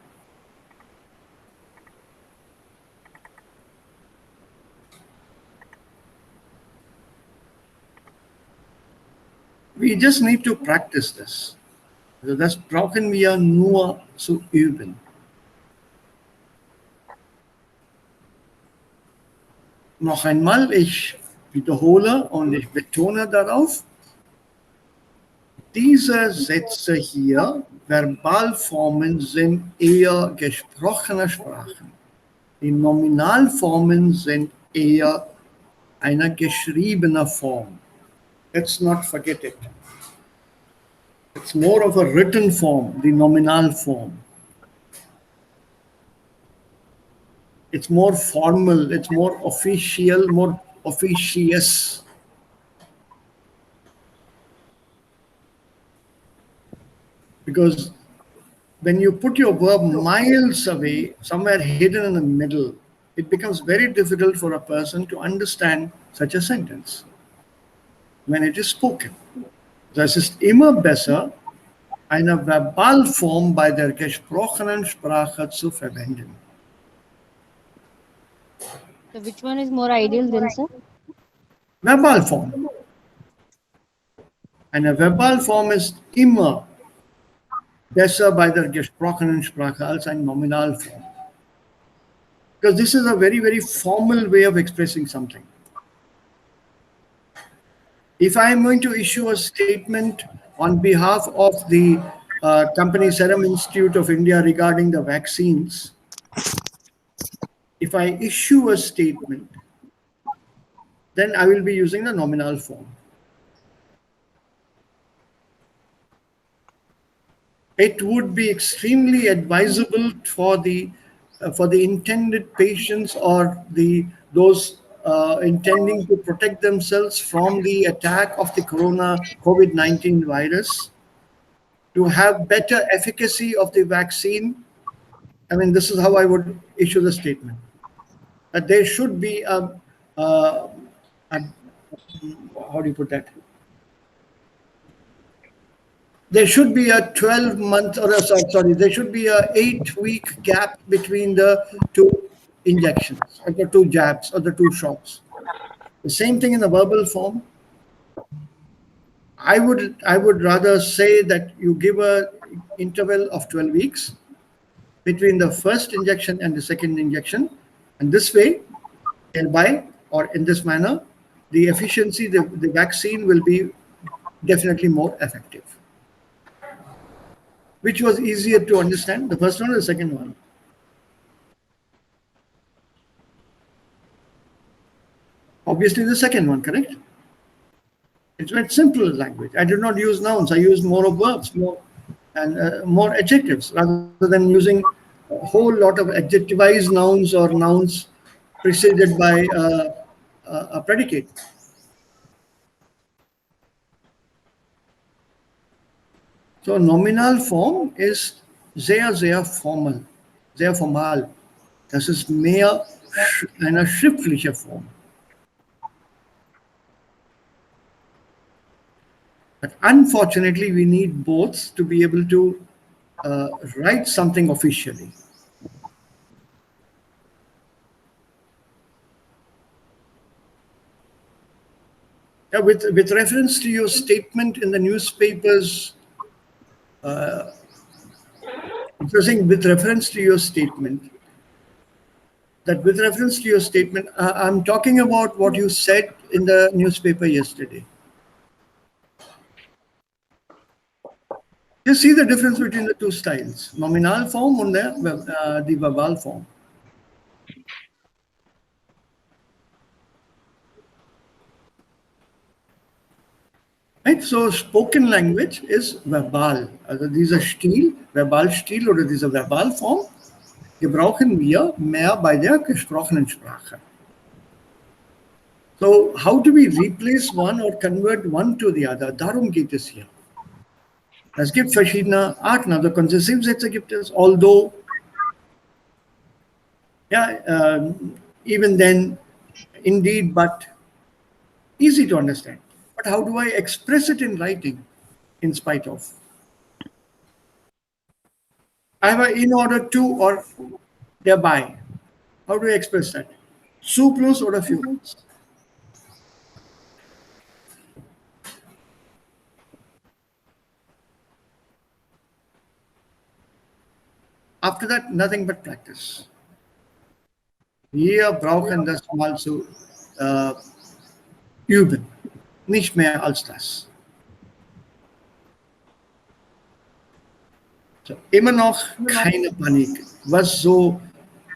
We just need to practice this. Also das brauchen wir nur zu üben. Noch einmal, ich wiederhole und ich betone darauf, diese Sätze hier, Verbalformen, sind eher gesprochene Sprachen. Die Nominalformen sind eher eine geschriebene Form. Let's not forget it. It's more of a written form, the nominal form. It's more formal, it's more official, more officious. Because when you put your verb miles away, somewhere hidden in the middle, it becomes very difficult for a person to understand such a sentence when it is spoken. Das ist immer besser, eine Verbalform bei der gesprochenen Sprache zu verwenden. So which one is more ideal then, sir? Verbalform. Eine Verbalform ist immer besser bei der gesprochenen Sprache als eine Nominalform. Because this is a very, very formal way of expressing something. If I am going to issue a statement on behalf of the company Serum Institute of India regarding the vaccines, if I issue a statement, then I will be using the nominal form. It would be extremely advisable for the intended patients or those intending to protect themselves from the attack of the COVID-19 virus to have better efficacy of the vaccine. I mean, this is how I would issue the statement. That there should be a how do you put that? There should be a 12-month, or sorry, there should be a 8-week gap between the two injections, or the two jabs, or the two shots. The same thing in the verbal form. I would rather say that you give a interval of 12 weeks between the first injection and the second injection, and this way, thereby, or in this manner, the efficiency, the vaccine will be definitely more effective. Which was easier to understand, the first one or the second one? Obviously the second one, correct? It's very simple language. I did not use nouns. I used more of verbs, more adjectives, rather than using a whole lot of adjectivized nouns or nouns preceded by a predicate. So nominal form ist sehr, sehr formal, sehr formal. Das ist mehr eine schriftliche Form. But unfortunately, we need both to be able to write something officially. Yeah, with reference to your statement in the newspapers, interesting, with reference to your statement, I'm talking about what you said in the newspaper yesterday. You see the difference between the two styles, nominal form and the verbal form. Right, so spoken language is verbal. Also dieser Stil, Verbalstil oder diese Verbalform, gebrauchen wir mehr bei der gesprochenen Sprache. So how do we replace one or convert one to the other? Darum geht es hier. Es gibt verschiedene Arten, also Konzessivsätze gibt es, although, yeah, even then, indeed, but, easy to understand. But how do I express it in writing, in spite of? I have a in order to or thereby. How do I express that? Su plus or a few plus. After that, nothing but practice. Wir brauchen das mal zu üben. Nicht mehr als das. So, immer noch keine Panik. Was so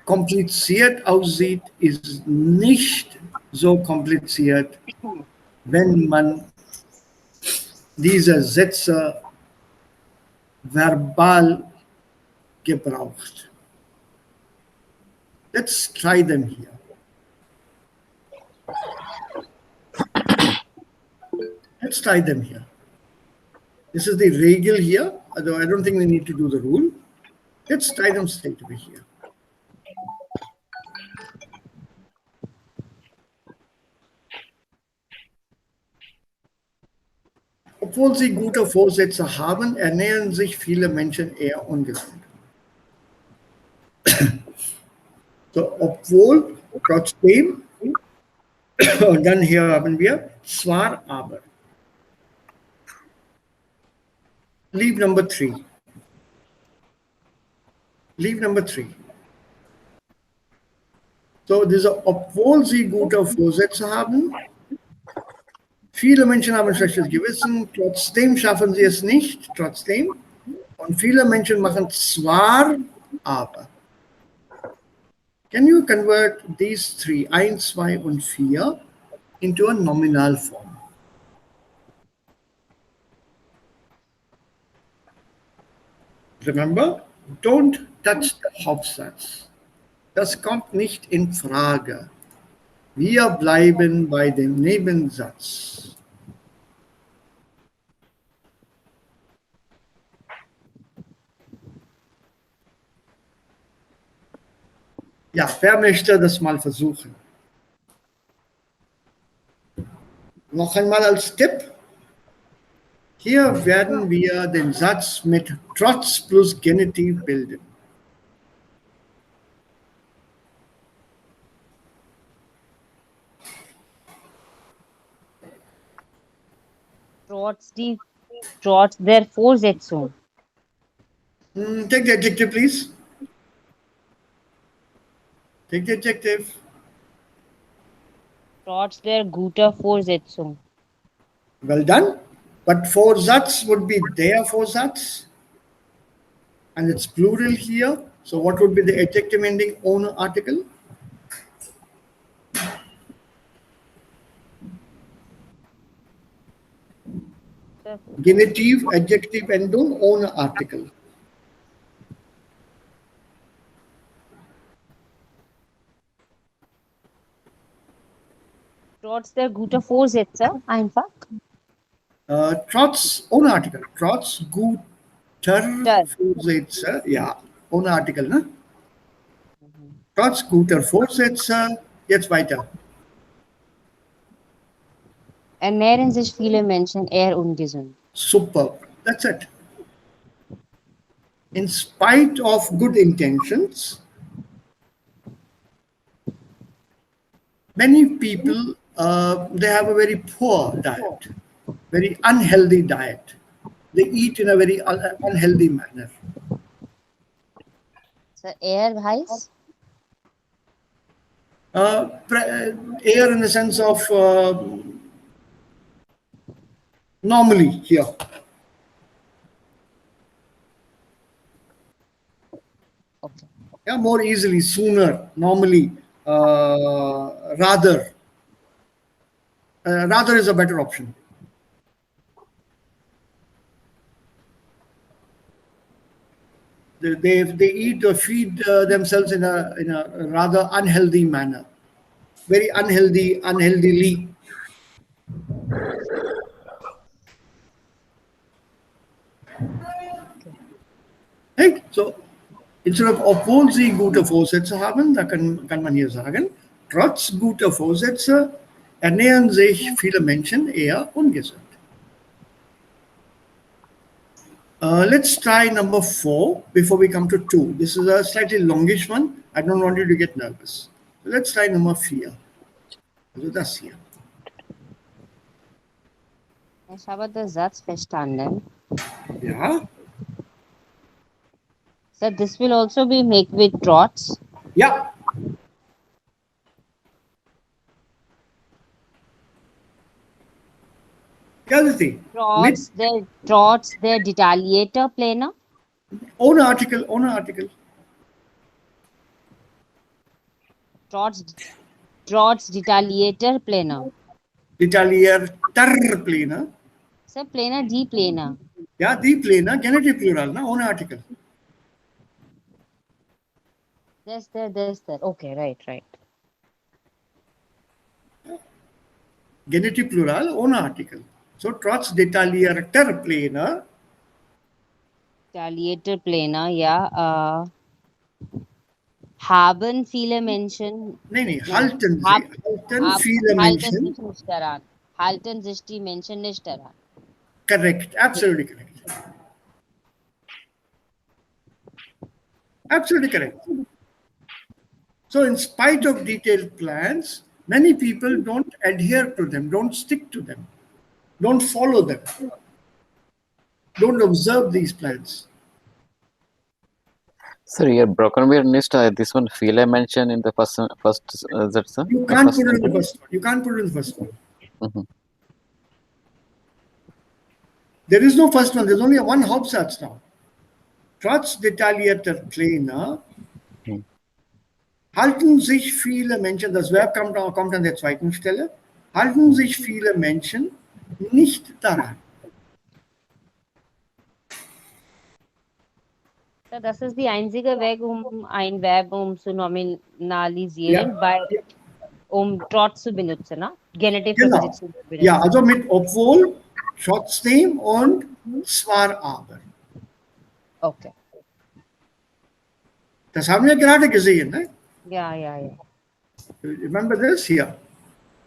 kompliziert aussieht, ist nicht so kompliziert, wenn man diese Sätze verbal gebraucht. Let's try them here. Let's try them here. This is the Regel here, although I don't think we need to do the rule. Let's try them straight away here. Obwohl sie gute Vorsätze haben, ernähren sich viele Menschen eher ungesund. So, obwohl, trotzdem, und dann hier haben wir zwar, aber. Leave number 3. Leave number 3. So, obwohl sie gute Vorsätze haben, viele Menschen haben ein schlechtes Gewissen, trotzdem schaffen sie es nicht, trotzdem. Und viele Menschen machen zwar, aber. Can you convert these 3, 1, 2 und 4, into a nominal form? Remember, don't touch the Hauptsatz. Das kommt nicht in Frage. Wir bleiben bei dem Nebensatz. Ja, wer möchte das mal versuchen? Noch einmal als Tipp. Hier werden wir den Satz mit Trotz plus Genitiv bilden. Trotz der Vorsetzung. Take the adjective, please. Take the adjective. Trotz der guter Vorsetzung. Well done. But Vorsatz would be der Vorsatz. And it's plural here. So what would be the adjective ending ohne Article? Genitiv, Adjective Endung ohne Article. Trotz der guter Vorsätze, einfach. Trotz ohne Artikel. Trotz guter Vorsätze. Ja, ohne Artikel, ne? Trotz guter Vorsätze. Jetzt weiter. Ernähren sich viele Menschen eher ungesund. Super. That's it. In spite of good intentions, many people, they have a very poor diet, very unhealthy diet. They eat in a very unhealthy manner. So eher heißt? Air in the sense of normally here. Okay. Yeah, more easily, sooner, normally, rather. Rather is a better option. They eat or feed themselves in a rather unhealthy manner, very unhealthily. Right? So instead of obwohl sie gute Vorsätze haben, da kann man hier sagen, trotz guter Vorsätze ernähren sich viele Menschen eher ungesund. Let's try number 4 before we come to 2. This is a slightly longish one. I don't want you to get nervous. So let's try number 4. Also das hier. Ich habe den Satz verstanden. Ja. So this will also be make with trots. Ja. The other thing, mit Trots, their detaliator planar. ohne Artikel, ohne Artikel. Trots, trots detaliator planar. Detaliierter planar. Sir, planar, D planar. Ja, die planar, Genitive plural, na, ohne Artikel. There's there. Okay, right. Genitive plural, ohne Artikel. So, trotz detaliierter planar. Detaliator planar, yeah. Haben viele Menschen. Nee, No. halten Sie. Halten viele Halten Menschen. sich nicht daran. Halten sich die Menschen nicht daran. Correct, absolutely correct. Absolutely correct. So, in spite of detailed plans, many people don't adhere to them, don't stick to them, don't follow them, don't observe these plans. Sir, here broken we missed this one. Feel I mentioned in the first that sir. You can't put it in the first one. You can't put it in the first one. Mm-hmm. There is no first one. There's only one Hauptsatz now. Trotz detaillierter Pläne halten sich viele Menschen, das Verb kommt an der zweiten Stelle, halten sich viele Menschen nicht daran. So, das ist die einzige Weg, ein Verb zu nominalisieren, trotz zu benutzen, ne? Genitive Genau. Präposition zu benutzen. Ja, also mit obwohl, trotzdem und zwar aber. Okay. Das haben wir gerade gesehen, ne? Yeah. Remember this here?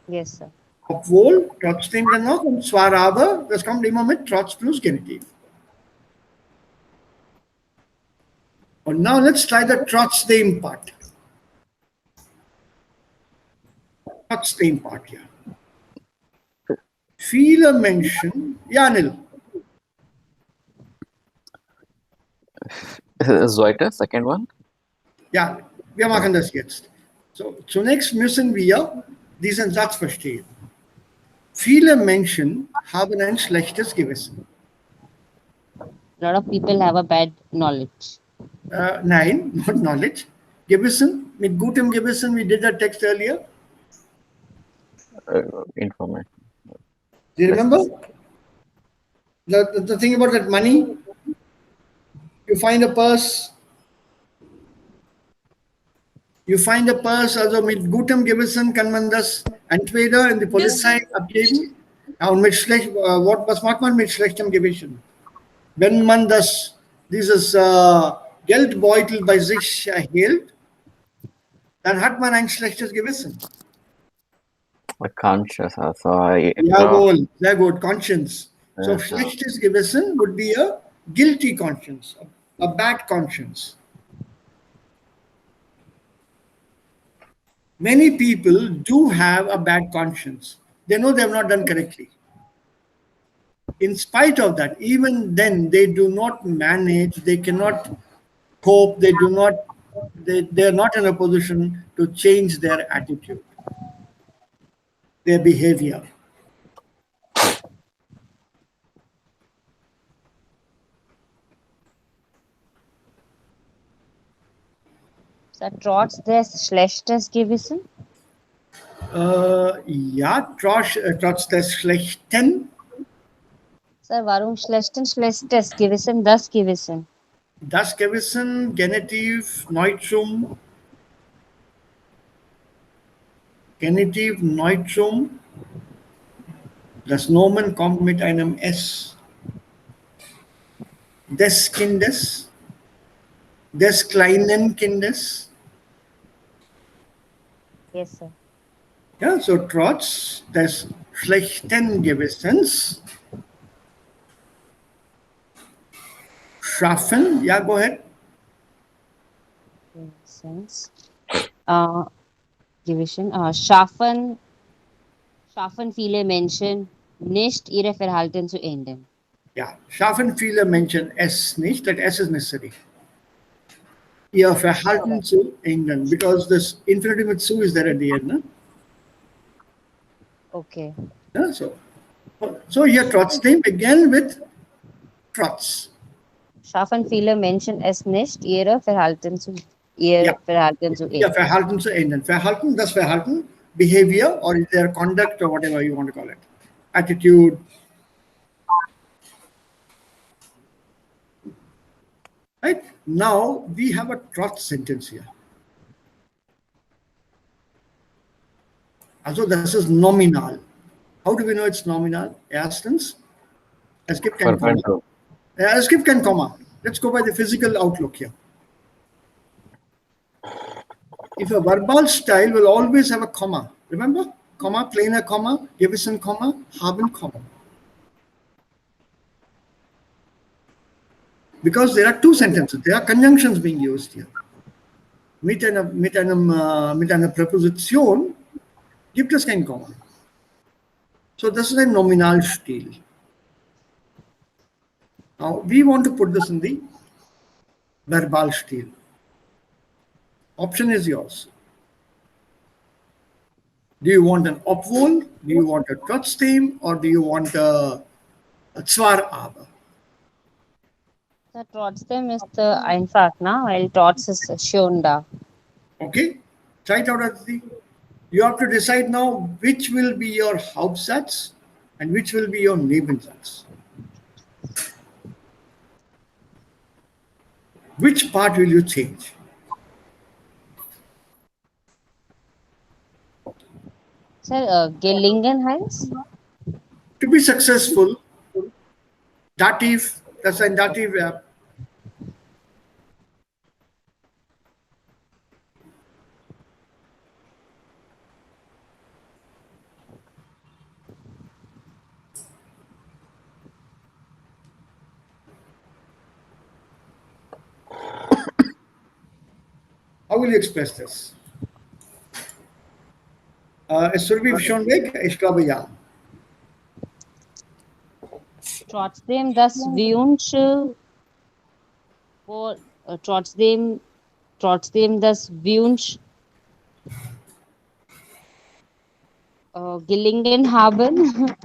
Yes, sir. Obwohl, trotzdem dann noch und zwar aber, das kommt immer mit trotz plus Genitiv. Und now let's try the trotzdem part. Trotzdem part hier. Viele Menschen, ja, Nil. Zweite, second one. Ja, wir machen das jetzt. So, zunächst müssen wir diesen Satz verstehen. Viele Menschen haben ein schlechtes Gewissen. A lot of people have a bad knowledge. Nein, not knowledge. Gewissen, mit gutem Gewissen, we did that text earlier. Information. Do you remember? The thing about that money, you find a purse, also mit gutem Gewissen kann man das entweder in die Polizei abgeben, ja, und was macht man mit schlechtem Gewissen? Wenn man dieses Geldbeutel bei sich erhält, dann hat man ein schlechtes Gewissen. Conscious also. Jawohl, sehr gut, conscience. So, Yes, schlechtes Gewissen would be a guilty conscience, a bad conscience. Many people do have a bad conscience. They know they have not done correctly. In spite of that, even then, they do not manage, they cannot cope, they are not in a position to change their attitude, their behavior. So, trotz des schlechtes Gewissen. Ja, trotz des Schlechten. Sir, warum schlechtes Gewissen, das Gewissen? Das Gewissen, Genitiv, Neutrum. Genitiv, Neutrum. Das Nomen kommt mit einem S. Des Kindes, des kleinen Kindes. Yes, sir. Ja, so trotz des schlechten Gewissens schaffen, ja, go ahead. Sense. Gewissen. Schaffen viele Menschen nicht ihre Verhalten zu ändern. Ja, schaffen viele Menschen es nicht, that S is necessary. ihr Verhalten zu ändern, because this infinitive with zu is there at the end. No? Okay. Yeah, so here trotzdem again with trotz. Schaffen viele Menschen es nicht, ihr Verhalten zu Ja, ihr ändern. Verhalten zu ändern. Verhalten, das Verhalten, behavior or their conduct or whatever you want to call it, attitude. Right now we have a trotz sentence here. Also, das ist nominal. How do we know it's nominal? Erstens, es gibt kein Komma. Perfect. Es gibt kein Komma. Let's go by the physical outlook here. If a verbal style will always have a comma, remember? Comma, plainer comma, gewissen comma, haben comma. Because there are two sentences, there are conjunctions being used here. Mit einer Präposition gibt es kein Komma. So this is a Nominalstil. Now we want to put this in the Verbalstil. Option is yours. Do you want an Obwohl? Do you want a Trotzdem? Or do you want a Zwar aber? So trotzdem ist einfach, na? Weil trotz ist schon da. Okay, try it out, Aditi. You have to decide now which will be your Hauptsatz and which will be your Nebensatz. Which part will you change? Sir, gelingen heißt? To be successful, dative, that's ein dative verb. How will you express this? Es Surbi schon weg? Ich glaube ja. Trotzdem das Wunsch trotzdem das Wunsch gelingen haben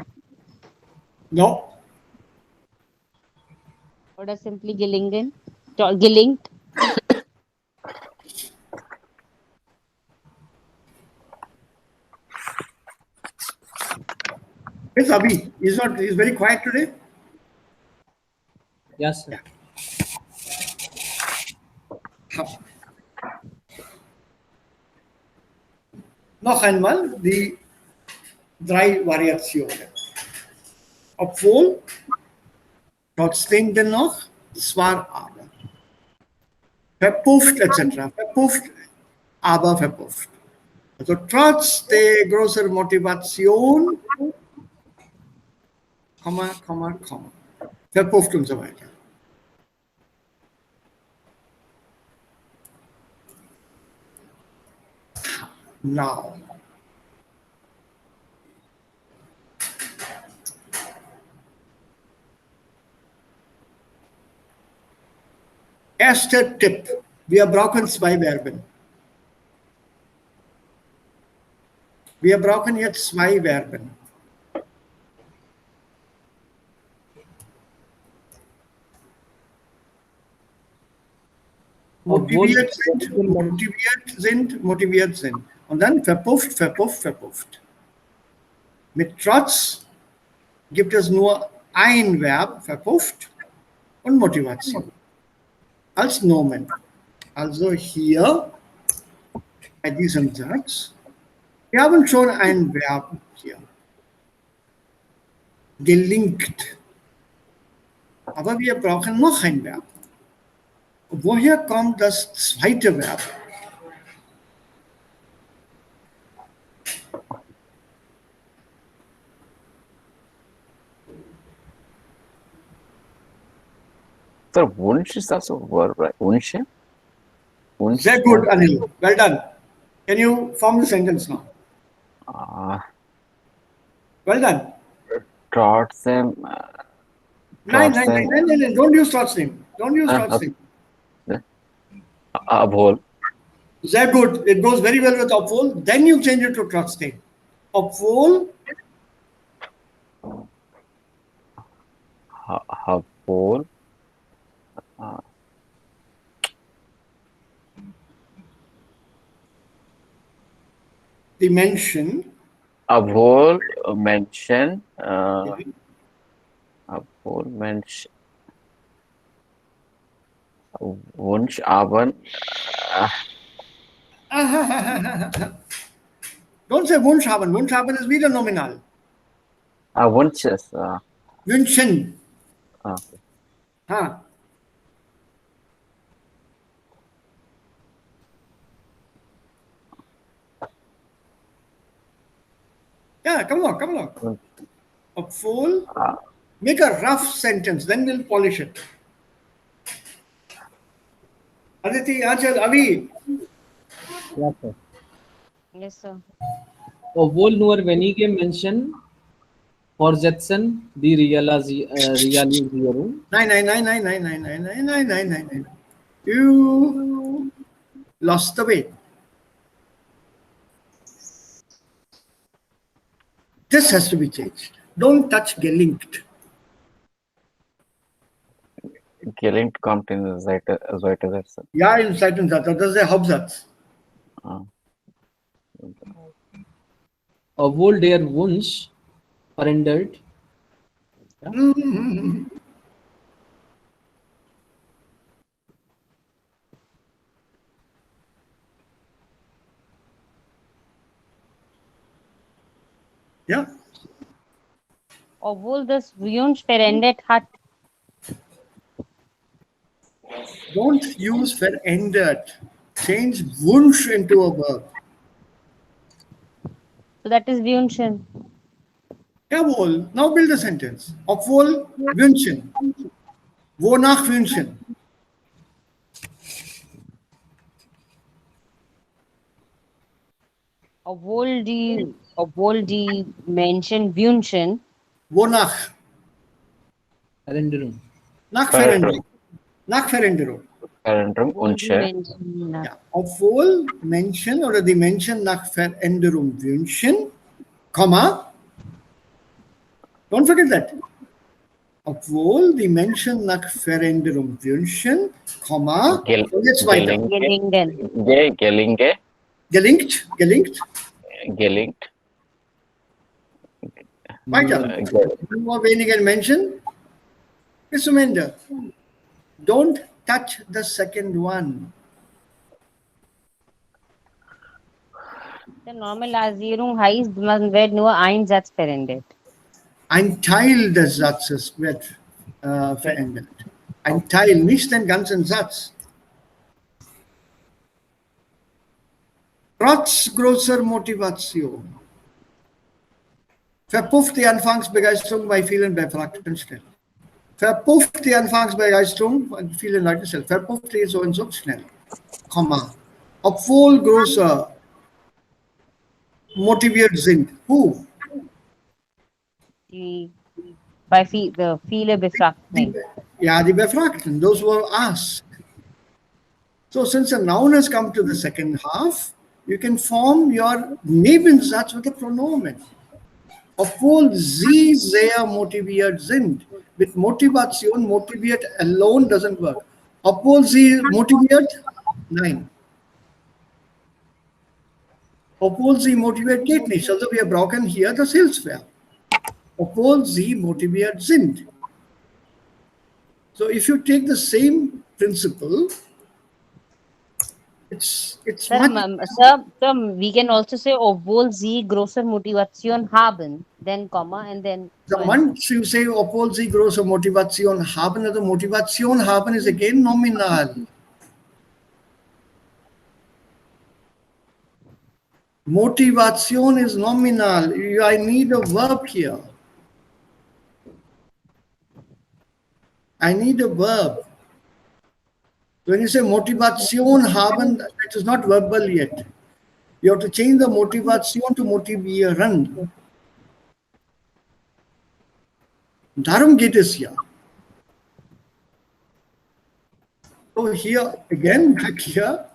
No. oder simply gelingt. Yes, Abhi. He's very quiet today. Yes, sir. Noch einmal die drei Variationen. Obwohl, trotzdem dennoch, zwar aber. Verpufft etc. Verpufft, aber verpufft. Also trotz der großen Motivation, Komma, Komma, Komma. Verpufft und so weiter. Now, erster Tipp. Wir brauchen zwei Verben. Wir brauchen jetzt zwei Verben. Motiviert sind. Und dann verpufft, verpufft, verpufft. Mit Trotz gibt es nur ein Verb, verpufft, und Motivation. Als Nomen. Also hier bei diesem Satz, wir haben schon ein Verb hier. Gelingt. Aber wir brauchen noch ein Verb. Woher kommt das zweite Verb? So Wunsch is also verb, right? Wunsch. Sehr gut, Anil. Well done. Can you form the sentence now? Well done. Trotzdem. Nein, don't use trotzdem. Don't use trotzdem. obwohl, Sehr good. It goes very well with obwohl. Then you change it to trotzdem. Obwohl, obwohl, die Menschen, obwohl Menschen, obwohl Mensch Wunsch haben, don't say Wunsch haben. Wunsch haben ist wieder nominal. Wunsch ist, Wünschen. okay. Ha. Yeah, come along. Obwohl, make a rough sentence, then we'll polish it. Aditi, Achal, Avi, Yes, sir. Yes, sir. Obwohl nur wenige Menschen fortsetzen die Realisierung. Nein. You lost the way. This has to be changed. Don't touch gelingt. Gelingt kommt in solche Sätze. Ja, in Seitensatz, das ist der Hauptsatz. Obwohl der Wunsch verändert. Ja? Ja. Obwohl das Wunsch verändert hat. Don't use verändert. Change Wunsch into a verb. So that is Wünschen. Jawohl. Now build a sentence. Obwohl wünschen. Wonach wünschen? Obwohl die Menschen wünschen. Wonach? Veränderung. Nach Veränderung. Nach Veränderung. Veränderung, Obwohl die Wünsche, Menschen nach. Ja. Obwohl Menschen oder die Menschen nach Veränderung wünschen, Komma. Don't forget that. Obwohl die Menschen nach Veränderung wünschen, Komma. Und jetzt weiter. Gelingen. Gelingt. Weiter. Nur weniger Menschen. Bis zum Ende. Don't touch the second one. Die Normalisierung heißt, man wird nur ein Satz verändert. Ein Teil des Satzes wird verändert. Ein Teil, nicht den ganzen Satz. Trotz großer Motivation verpufft die Anfangsbegeisterung bei vielen Befragten schnell. Verpufft die Anfangsbegeisterung bei vielen Leuten schnell. Verpufft die so und so schnell. Komma. Obwohl großer motiviert sind. Who? Viele Befragten. Yeah, the Befragten, those who are asked. So since a noun has come to the second half, you can form your Nebensatz with a pronomen. Obwohl sie sehr motiviert sind. With Motivation, motiviert alone doesn't work. Obwohl sie motiviert, nein. Obwohl sie motiviert geht nicht. Also wir brauchen hier das Hilfsverb. Obwohl sie motiviert sind. So if you take the same principle, it's Sir, much. sir, we can also say, obwohl sie große Motivation haben, then comma, and then. The once you say obwohl sie große Motivation haben, the Motivation haben is again nominal. Motivation is nominal. I need a verb here. I need a verb. When you say Motivation haben, it is not verbal yet. You have to change the Motivation to motivieren. Darum geht es ja. So here again, back here.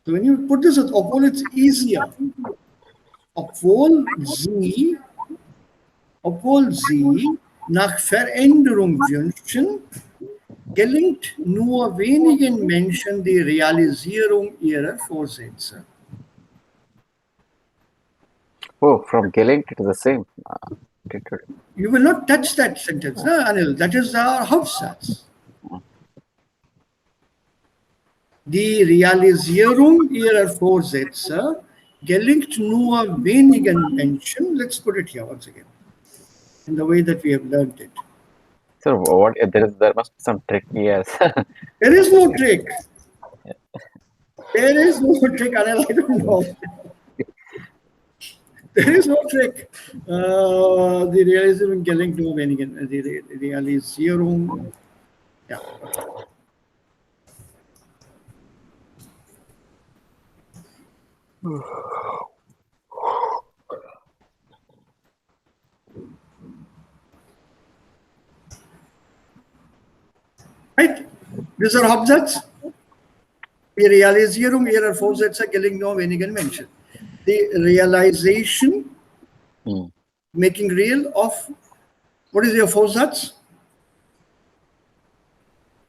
So when you put this with obwohl, it's easier. Obwohl sie nach Veränderung wünschen, gelingt nur wenigen Menschen die Realisierung ihrer Vorsätze. Oh, from Gelingt it is the same. You will not touch that sentence, no, Anil. That is our Hauptsatz. Die Realisierung ihrer Vorsätze gelingt nur wenigen Menschen. Let's put it here once again, in the way that we have learned it. So what? There must be some trick here. There is no trick. There is no trick, Anil. I don't know. There is no trick. Die Realisierung gelingt nur wenigen. Die Realisierung, ja. Right? These are Hauptsatz. Die Realisierung ihrer Vorsätze gelingt nur wenigen Menschen. The realization, making real of, what is your Vorsatz?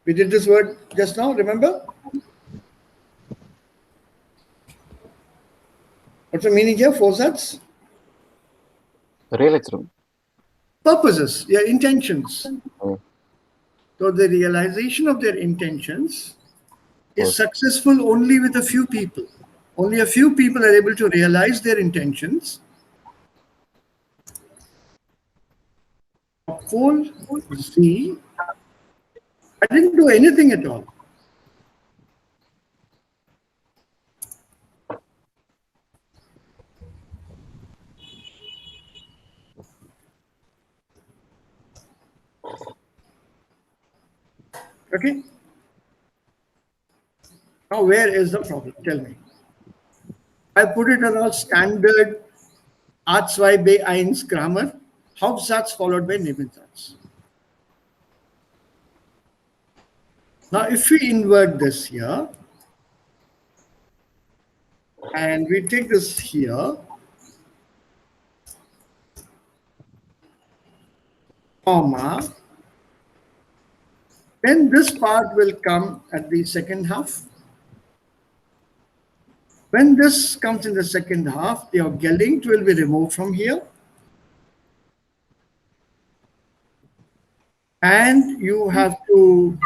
We did this word just now, remember? What's the meaning here? Vorsatz? Realization. Purposes, your intentions. So the realization of their intentions is successful only with a few people. Only a few people are able to realize their intentions. Obwohl sie, I didn't do anything at all. Okay. Now, where is the problem? Tell me. I put it on a standard A2, B1 grammar, Hauptsatz followed by Nebensatz. Now, if we invert this here, and we take this here, comma, then this part will come at the second half. When this comes in the second half, your gelingt will be removed from here. And you have to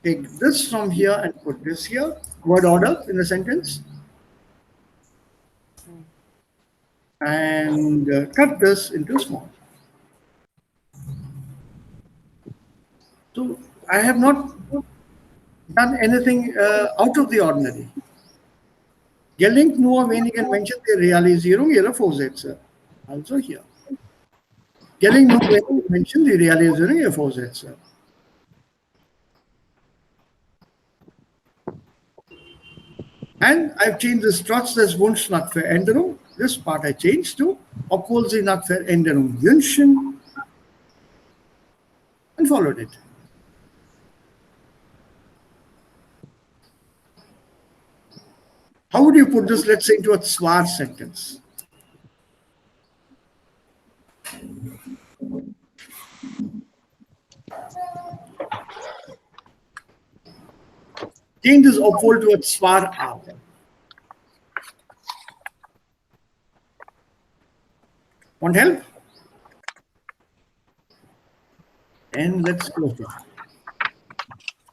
take this from here and put this here. Word order in the sentence. And cut this into small. So I have not done anything out of the ordinary. Gelingt nur wenigen Menschen die Realisierung ihrer Vorsätze. Also hier. Gelingt nur wenigen Menschen die Realisierung ihrer Vorsätze. And I've changed this trotz des Wunsch nach Veränderung. This part I changed to obwohl sie nach Veränderung wünschen, and followed it. How would you put this, let's say, into a zwar sentence? Change this obwohl to a zwar aber. Want help? And let's close it.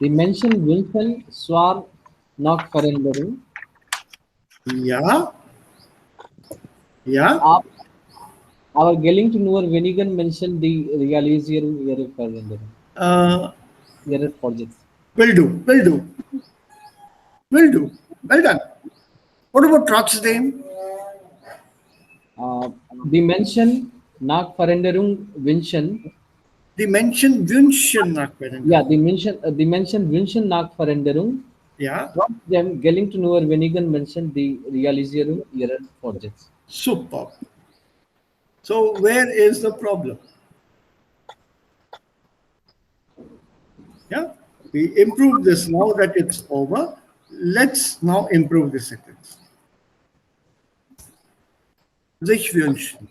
Die Menschen wünschen zwar nach Veränderung, Ja. Ja. aber gelingt nur wenigen Menschen die Realisierung ihrer Veränderung. Ihrer Vorsätze. Will do. Will do. Will do. Well done. What about trotzdem? Die Menschen nach Veränderung wünschen. Die Menschen wünschen nach Veränderung. Ja, die Menschen wünschen nach Veränderung. Ja. Trotzdem gelingt nur wenigen Menschen die Realisierung ihrer Vorsätze. Super. So where is the problem? Yeah, we improved this. Now that it's over, let's now improve the sentence. Sich wünschen.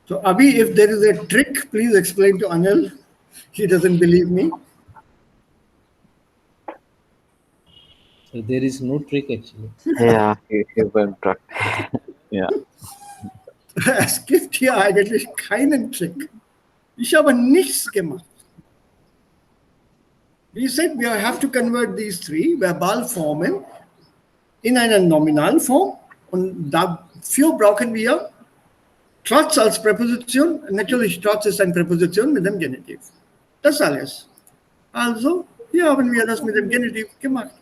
So, Abhi, if there is a trick, please explain to Anil. He doesn't believe me. So there is no trick actually. Ja, ich bin Ja. Es gibt hier eigentlich keinen Trick. Ich habe nichts gemacht. We said we have to convert these three Verbalformen in einer Nominalform und dafür brauchen wir trotz als Präposition. Natürlich, trotz ist eine Präposition mit dem Genitiv. Das alles. Also, hier haben wir das mit dem Genitiv gemacht.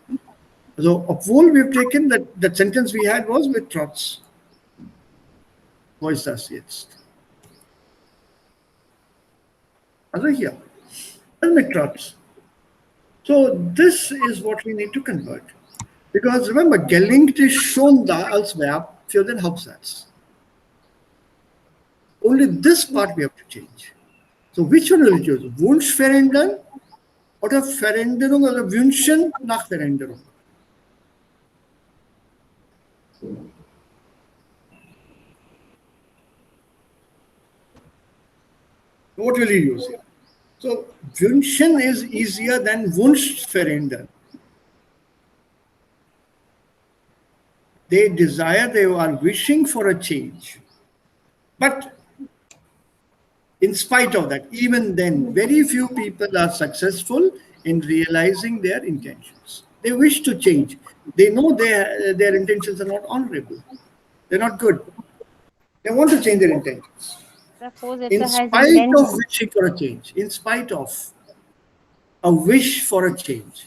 Also, obwohl wir taken that sentence we had was with trotz. Wo ist das jetzt? Also hier. Mit trotz. So, this is what we need to convert. Because remember, gelingt ist schon da als Verb für den Hauptsatz. Only this part we have to change. So, which one will you use? Wunsch verändern oder Veränderung oder wünschen nach Veränderung? What will you use here? So, wünschen is easier than Wunsch verändern. They desire, they are wishing for a change. But in spite of that, even then, very few people are successful in realizing their intentions. They wish to change. They know their intentions are not honorable. They're not good. They want to change their intentions. Suppose In spite of wishing for a change, in spite of a wish for a change.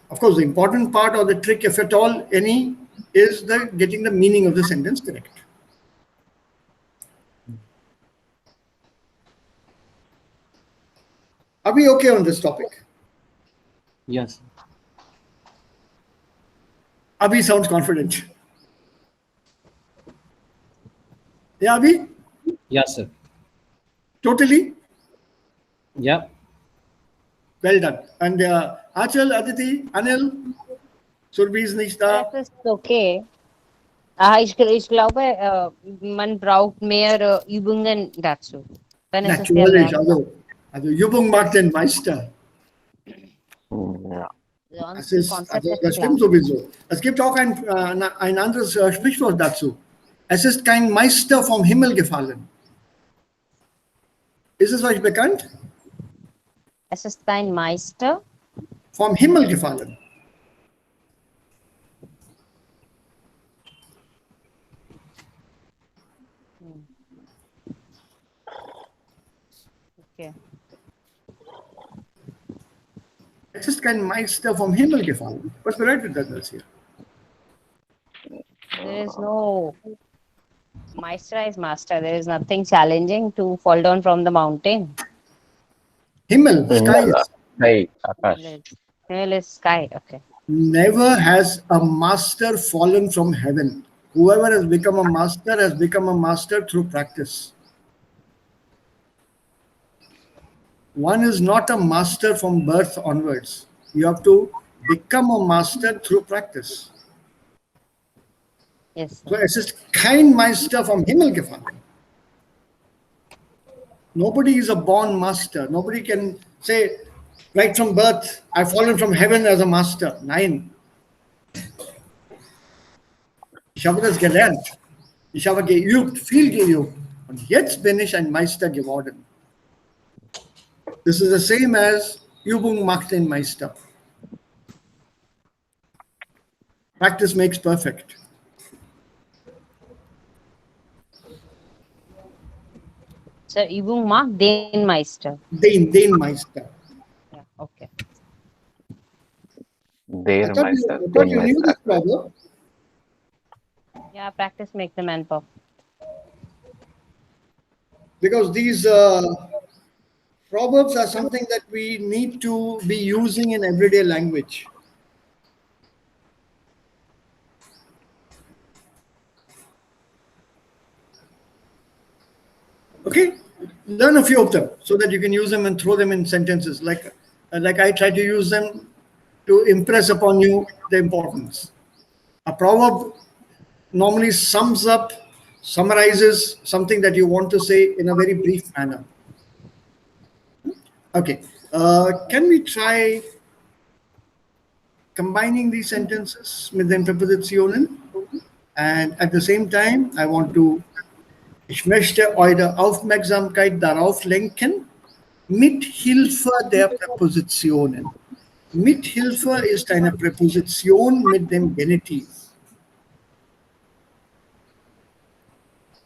Of course, the important part of the trick, if at all any, is getting the meaning of the sentence correct. Are we okay on this topic? Yes. Abhi sounds confident. Yeah, Abhi? Yes, sir. Totally? Yeah. Well done. And Achal, Aditi, Anil, Surbhi ist nicht da. Das ist okay. Ich glaube, man braucht mehr Übungen dazu. Dann ist es sehr Natürlich, lernbar. also Übung macht den Meister. Ja. Das stimmt sowieso. Es gibt auch ein anderes Sprichwort dazu. Es ist kein Meister vom Himmel gefallen. Ist es euch bekannt? Es ist kein Meister vom Himmel gefallen. Okay. Es ist kein Meister vom Himmel gefallen. Was bedeutet das hier? There is no Meister is master. There is nothing challenging to fall down from the mountain. Himmel, sky. Sky, Akash. Himmel is sky. Okay. Never has a master fallen from heaven. Whoever has become a master through practice. One is not a master from birth onwards. You have to become a master through practice. Yes. So es ist kein Meister vom Himmel gefallen. Nobody is a born master. Nobody can say, right from birth, I've fallen from heaven as a master. Nein. Ich habe das gelernt. Ich habe geübt, viel geübt. Und jetzt bin ich ein Meister geworden. This is the same as Übung macht den Meister. Practice makes perfect. So Übung macht den Meister. Den Meister. Yeah, okay. Der Meister. I thought you knew this problem. Yeah, practice makes the man perfect. Because these Proverbs are something that we need to be using in everyday language. Okay, learn a few of them so that you can use them and throw them in sentences. Like I try to use them to impress upon you the importance. A proverb normally sums up, summarizes something that you want to say in a very brief manner. Okay, can we try combining these sentences with den Präpositionen? And at the same time, I want to, ich möchte eure Aufmerksamkeit darauf lenken, mit Hilfe der Präpositionen. Mit Hilfe ist eine Präposition mit dem Genitiv.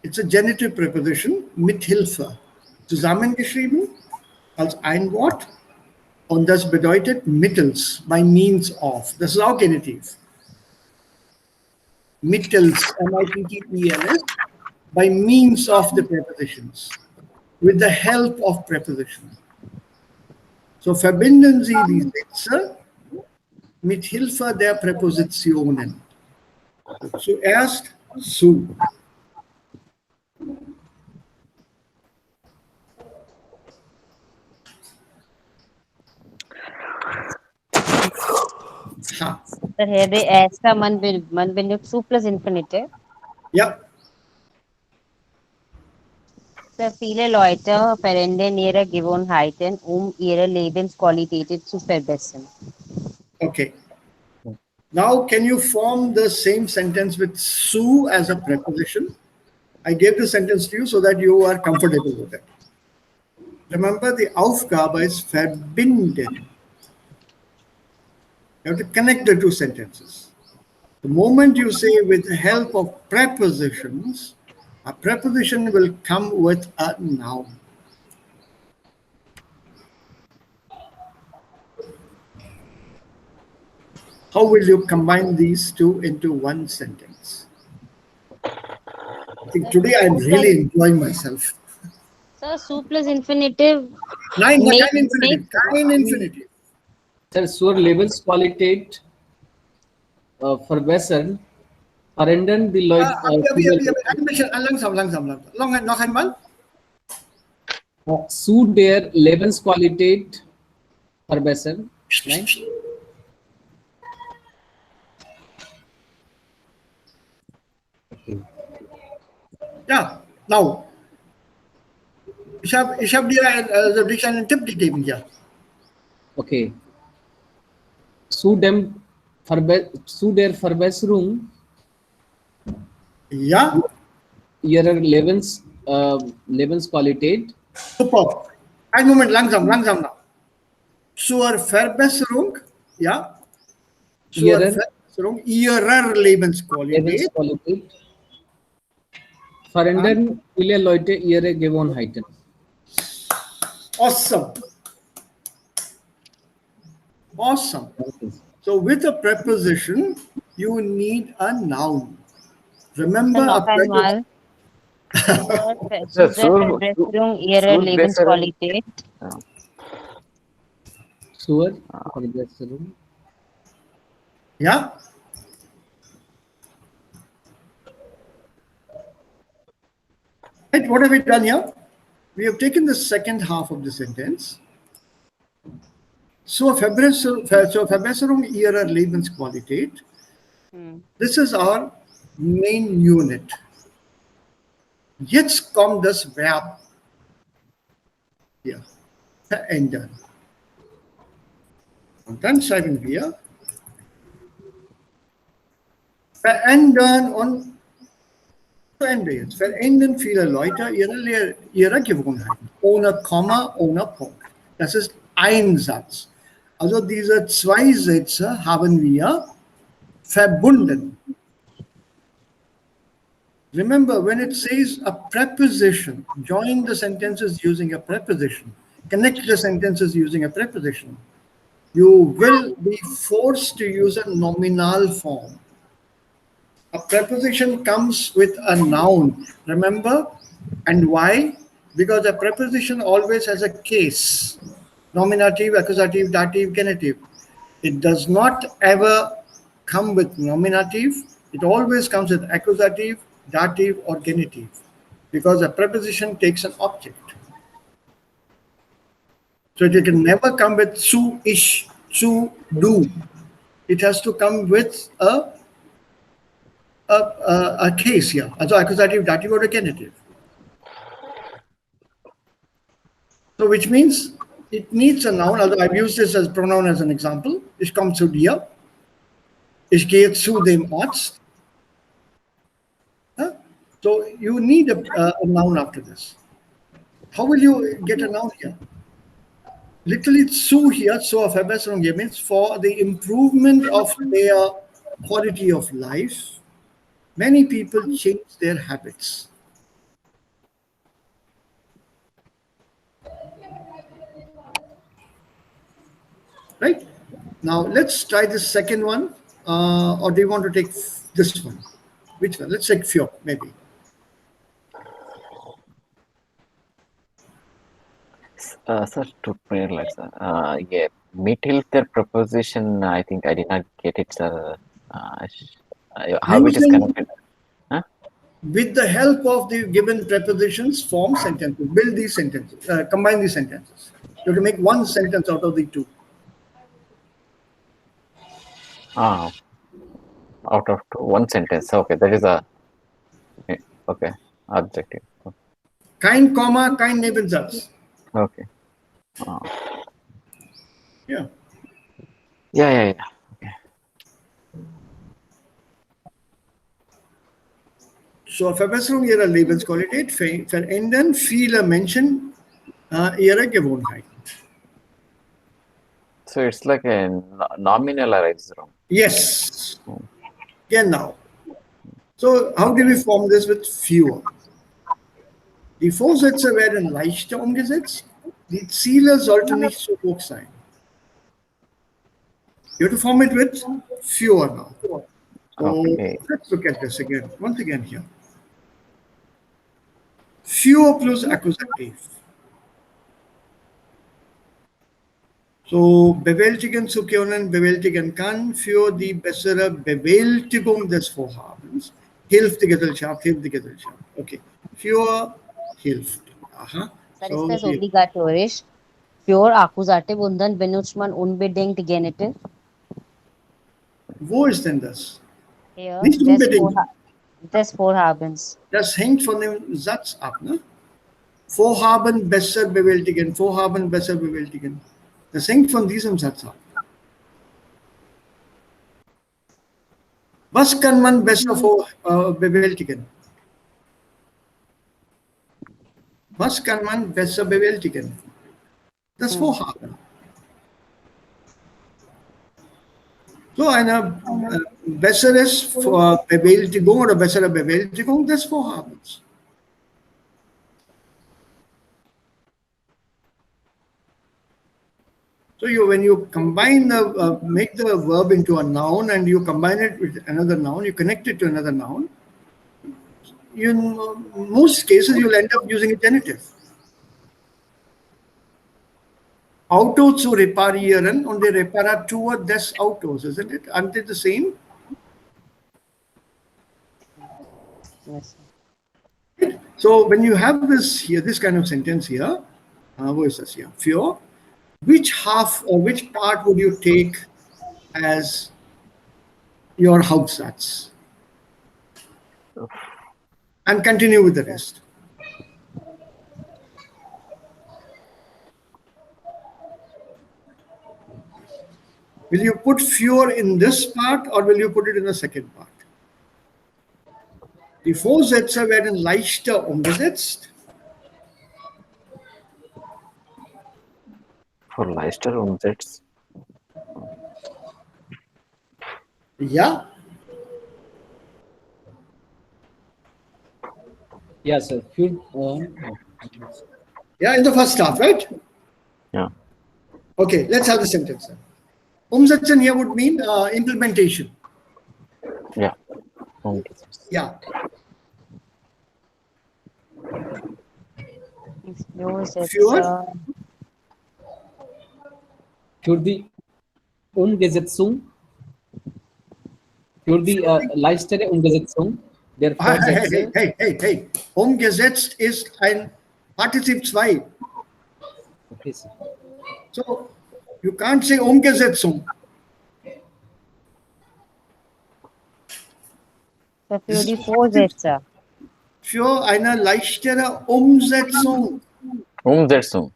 It's a genitive preposition, mit Hilfe. Zusammengeschrieben als ein Wort und das bedeutet mittels, by means of. Das ist auch Genitiv. Mittels, M-I-T-T-E-L-S, by means of the prepositions, with the help of prepositions. So verbinden Sie die Sätze mit Hilfe der Präpositionen. Zuerst zu. Ha. Sir, here they ऐसा man benutzt zu plus infinitive. Ja. Sir, viele Leute verändern ihre Gewohnheiten, ihre Lebensqualität zu verbessern. Okay. Now, can you form the same sentence with su as a preposition? I gave the sentence to you so that you are comfortable with it. Remember, the Aufgabe is verbinden. You have to connect the two sentences. The moment you say with the help of prepositions, a preposition will come with a noun. How will you combine these two into one sentence? I think today I'm really enjoying myself. Sir, su plus infinitive. Kein infinitive. Kein infinitive. Sir, zur Lebensqualität verbessern, verändern die Leute. Langsam. Noch einmal. Zu der Lebensqualität verbessern. Nein? Okay. Ja, now. Ich hab dir dich einen Tipp gegeben hier. Okay. Zu der Verbesserung Ja. ihrer Lebensqualität. Super. Einen Moment, langsam noch. Zur Verbesserung, ja. Zur Verbesserung ihrer Lebensqualität. Verändern viele Leute ihre Gewohnheiten. Awesome. So with a preposition, you need a noun. Remember a preposition. Verbesserung ihrer Lebensqualität. Zur Verbesserung. Ja. Right, what have we done here? We have taken the second half of the sentence. Zur Verbesserung ihrer Lebensqualität. This is our main unit. Jetzt kommt das Verb. Hier. Verändern. Und dann schreiben wir verändern und zu Ende jetzt. Verändern viele Leute ihre Gewohnheiten. Ohne Komma, ohne Punkt. Das ist ein Satz. Also diese zwei Sätze haben wir verbunden. Remember, when it says a preposition, join the sentences using a preposition. Connect the sentences using a preposition. You will be forced to use a nominal form. A preposition comes with a noun. Remember? And why? because a preposition always has a case: nominative, accusative, dative, genitive. It does not ever come with nominative. It always comes with accusative, dative, or genitive, because a preposition takes an object. So it can never come with su, ish, su, do. It has to come with a case here. So accusative, dative, or a genitive. So which means it needs a noun, although I've used this as pronoun as an example. Ich komme zu dir. Ich gehe zu dem Arzt. Huh? So you need a noun after this. How will you get a noun here? Literally, zu here, zur Verbesserung here means for the improvement of their quality of life, many people change their habits. Right? Now, let's try this second one. Or do you want to take this one? Which one? Let's take few, maybe. Sir, to realize, yeah, Meet-Hilter proposition, I think I did not get it, sir. How it is connected? Huh? With the help of the given prepositions, form sentences, build these sentences, combine these sentences. You have to make one sentence out of the two. Out of two, one sentence. Okay, that is a okay objective. Kein Komma, kein Nebensatz. Okay. Yeah. Yeah. Okay. So Verbesserung ihrer Lebensqualität verändern viele Menschen ihre Gewohnheit. So it's like a nominalized. Yes. Genau. So how do we form this with fewer? Die Vorsätze werden leichter umgesetzt. Die Ziele sollten nicht so hoch sein. You have to form it with fewer now. So Okay. let's look at this again. Once again here. Fewer plus accusative. So bewältigen zu können, bewältigen kann für die bessere Bewältigung des Vorhabens. Hilft die Gesellschaft, hilft die Gesellschaft. Okay. Für hilft. Aha. Sir, So, ist das obligatorisch? Für Akkusative und dann benutzt man unbedingt Genitive? wo ist denn das? Hier, Nicht unbedingt. des Vorhabens. Das hängt von dem Satz ab. Ne? Vorhaben besser bewältigen, Vorhaben besser bewältigen. Das hängt von diesem Satz ab. Was kann man besser bewältigen? Was kann man besser bewältigen? Das Vorhaben. So eine besseres Bewältigung oder bessere Bewältigung des Vorhabens. So when you combine make the verb into a noun and you combine it with another noun, you connect it to another noun, in most cases you'll end up using a genitive. Auto zu reparieren und die Reparatur des Autos, isn't it? Aren't they the same? Yes. So when you have this here, this kind of sentence here, what is this here? Für, which half or which part would you take as your Hauptsatz? And continue with the rest. Will you put für in this part or will you put it in the second part? Die Vorsätze werden leichter umgesetzt. For leichter umsetzt. Ja. Yes, sir. Yeah, in the first half, right? Yeah. Okay, let's have the sentence. Umsetzen here would mean implementation. Yeah. Yeah. Fewer? Für die Umsetzung, für die leichtere Umsetzung der Vorsätze. Hey. Umgesetzt ist ein Partizip 2. Okay, sir. So, you can't say Umgesetzung. Für die Vorsätze. Für eine leichtere Umsetzung. Umsetzung.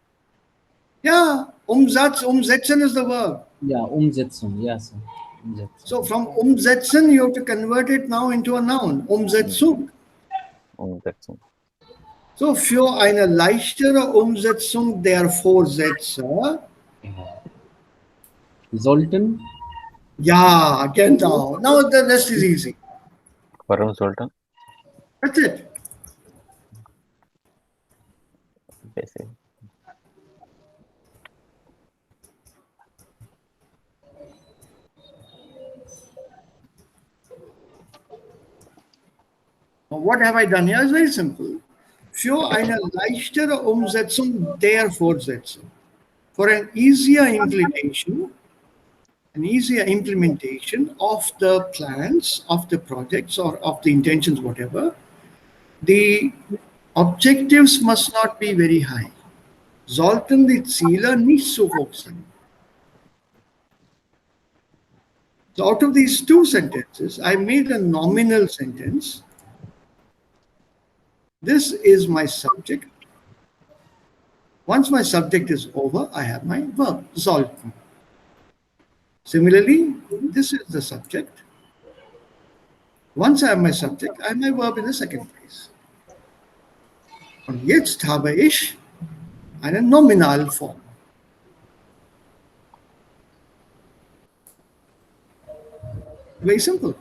Ja, Umsatz, umsetzen is the verb. Yeah, Umsetzung. Yes, sir. Umsetzung. So from umsetzen, you have to convert it now into a noun. Umsetzung. Umsetzung. So für eine leichtere Umsetzung der Vorsätze. Sollten. Ja, genau. Now the rest is easy. Warum sollten? That's it. Basic. Now what have I done here? It's very simple. Für eine leichtere Umsetzung der Vorsätze. For an easier implementation of the plans, of the projects, or of the intentions, whatever, the objectives must not be very high. Sollten die Ziele nicht so hoch sein. So out of these two sentences, I made a nominal sentence. This is my subject. Once my subject is over, I have my verb, sollten. Similarly, this is the subject. Once I have my subject, I have my verb in the second place. Und jetzt habe ich eine Nominalform. Very simple.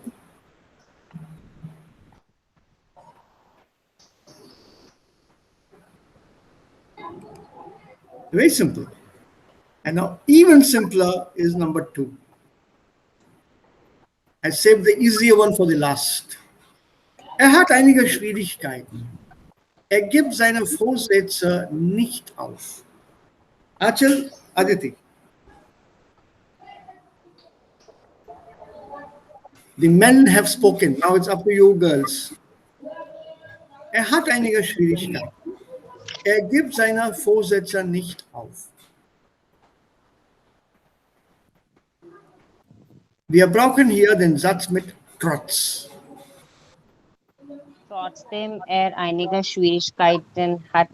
Very simple. And now even simpler is number 2. I saved the easier one for the last. Hat einige Schwierigkeiten. Gibt seine Vorsätze nicht auf. Achal, Aditi. The men have spoken. Now it's up to you girls. Hat einige Schwierigkeiten. Gibt seine Vorsätze nicht auf. Wir brauchen hier den Satz mit trotz. Trotzdem einige Schwierigkeiten hat.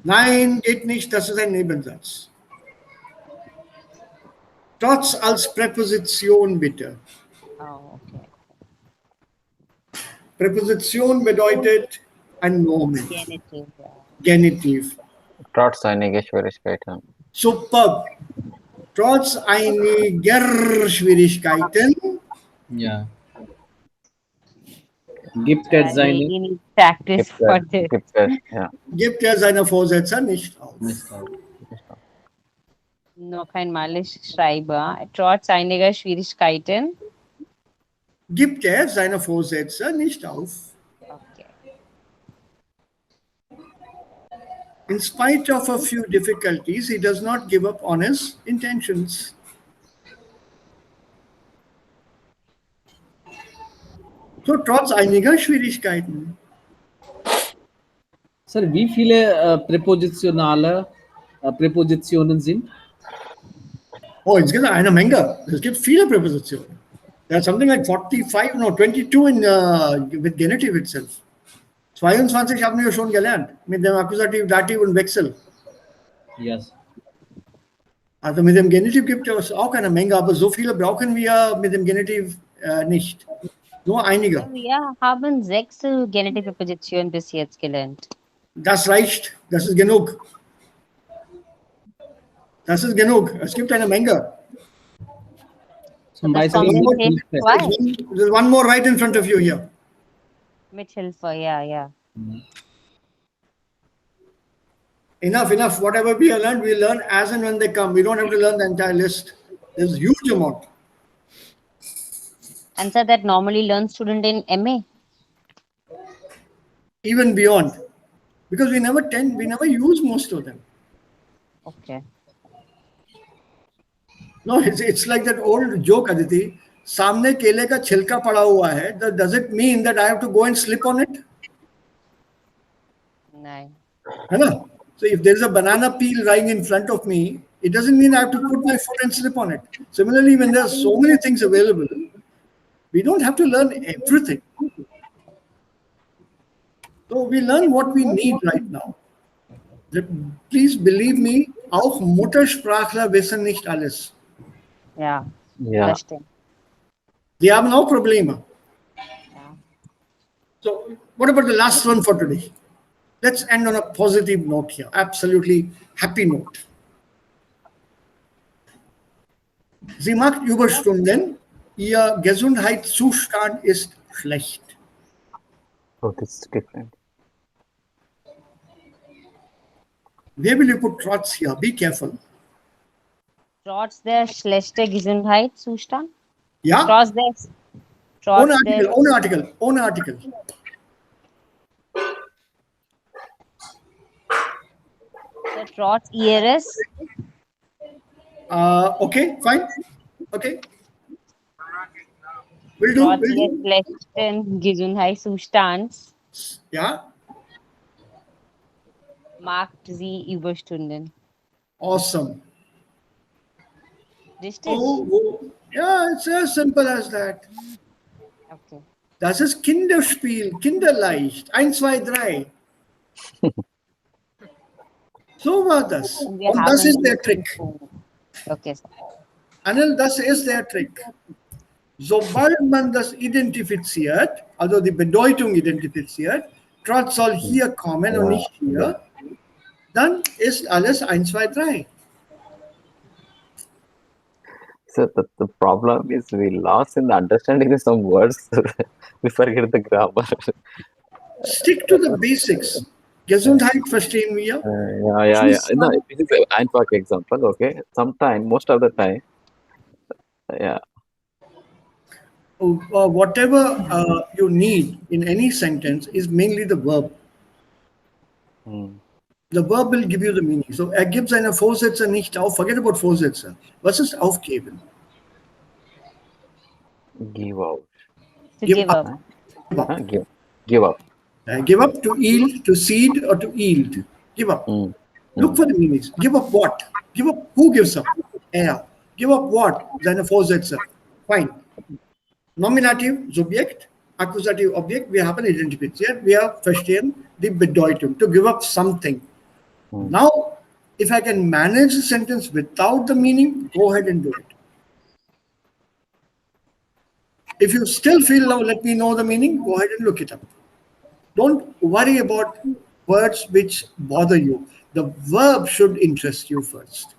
Nein, geht nicht, das ist ein Nebensatz. Trotz als Präposition bitte. Oh, okay. Präposition bedeutet ein Nomen. Genitiv. Ja. Genitiv. Trotz einiger Schwierigkeiten. Superb. Trotz einiger Schwierigkeiten. Ja. Gibt es seine. We need practice for this. Gibt er seine Vorsätze nicht auf. Noch einmal, ich schreibe. Trotz einiger Schwierigkeiten. Gibt er seine Vorsätze nicht auf. Okay. In spite of a few difficulties, he does not give up on his intentions. So, trotz einiger Schwierigkeiten. Sir, wie viele Präpositionen sind? Oh, es gibt eine Menge. Es gibt viele Präpositionen. There's something like 45, no, 22 with genitive itself. 22 haben wir schon gelernt. Mit dem Akkusativ, Dativ und Wechsel. Yes. Also mit dem Genitiv gibt es auch eine Menge, aber so viele brauchen wir mit dem Genitiv nicht. Nur einige. Wir haben 6 Genitive Präpositionen bis jetzt gelernt. Das reicht. Das ist genug. Das ist genug. Es gibt eine Menge. Zum Beispiel. There's one more right in front of you here. Mit Hilfe, ja. Enough. Whatever we learn as and when they come. We don't have to learn the entire list. There's a huge amount. And sir, that normally learns student in MA? Even beyond. because we never use most of them. Okay. No, it's like that old joke, Aditi. सामने केले का छिलका पड़ा हुआ है. Does it mean that I have to go and slip on it? No. है ना? So if there is a banana peel lying in front of me, it doesn't mean I have to put my foot and slip on it. Similarly, when there are so many things available, we don't have to learn everything. So we learn what we need right now. Please believe me, auch Muttersprachler wissen nicht alles. Yeah. Yeah. Das stimmt. Die haben auch Probleme. Yeah. So what about the last one for today? Let's end on a positive note here. Absolutely happy note. Sie macht Überstunden. Ihr Gesundheitszustand ist schlecht. Oh, this is different. Where will you put trotz here? Be careful. Trotz der schlechten Gesundheitszustand? Ja? Trotz Ohne der Artikel. trotz ihres Okay, fine. Okay. Will trotz do. des schlechten Gesundheitszustands Ja? macht sie Überstunden. Awesome. Richtig? Oh. Yeah, it's as simple as that. Okay. Das ist Kinderspiel, kinderleicht. 1, 2, 3. So war das. Und wir Und das haben ist der Trick. Okay. Anil, das ist der Trick. Sobald man das identifiziert, also die Bedeutung identifiziert, trotz soll hier kommen und nicht hier, dann ist alles 1, 2, 3. So the problem is we lost in the understanding of some words. We forget the grammar. Stick to the basics. Gesundheit verstehen wir. Yeah. No, this is an einfach example. Okay, sometime, most of the time, yeah. Whatever you need in any sentence is mainly the verb. The verb will give you the meaning. So, gibt seine Vorsätze nicht auf. Forget about Vorsätze. Was ist aufgeben? Give out. To give up. Give up. Give up, to yield, to cede, or to yield. Give up. Look for the meanings. Give up what? Give up. Who gives up? Er. Give up what? Seine Vorsätze. Fine. Nominativ, Subjekt, Akkusativ, Objekt. Wir haben identifiziert. Wir verstehen die Bedeutung. To give up something. Now, if I can manage the sentence without the meaning, go ahead and do it. If you still feel, now let me know the meaning, go ahead and look it up. Don't worry about words which bother you. The verb should interest you first.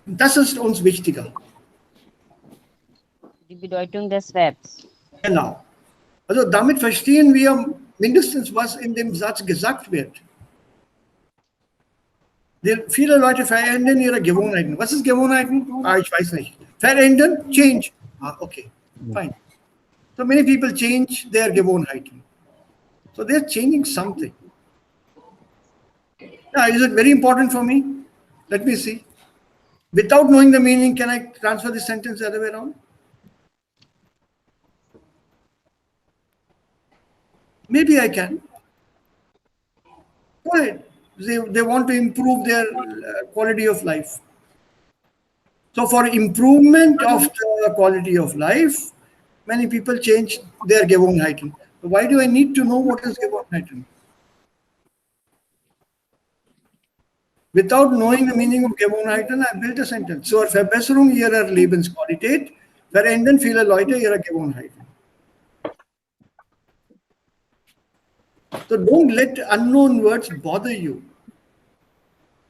Das ist uns wichtiger. Die Bedeutung des Verbs. Genau. Also damit verstehen wir mindestens, was in dem Satz gesagt wird. Viele Leute verändern ihre Gewohnheiten. Was ist Gewohnheiten? Ich weiß nicht. Verändern, change. Okay, fine. So many people change their Gewohnheiten. So they're changing something. Is it very important for me? Let me see. Without knowing the meaning, can I transfer the sentence the other way around? Maybe I can. Go ahead. They want to improve their quality of life. So for improvement of the quality of life, many people change their Gewohnheiten. So why do I need to know what is Gewohnheiten? Without knowing the meaning of Gewohnheiten, I built a sentence. Zur Verbesserung ihrer Lebensqualität verändern viele Leute ihre Gewohnheiten. So don't let unknown words bother you.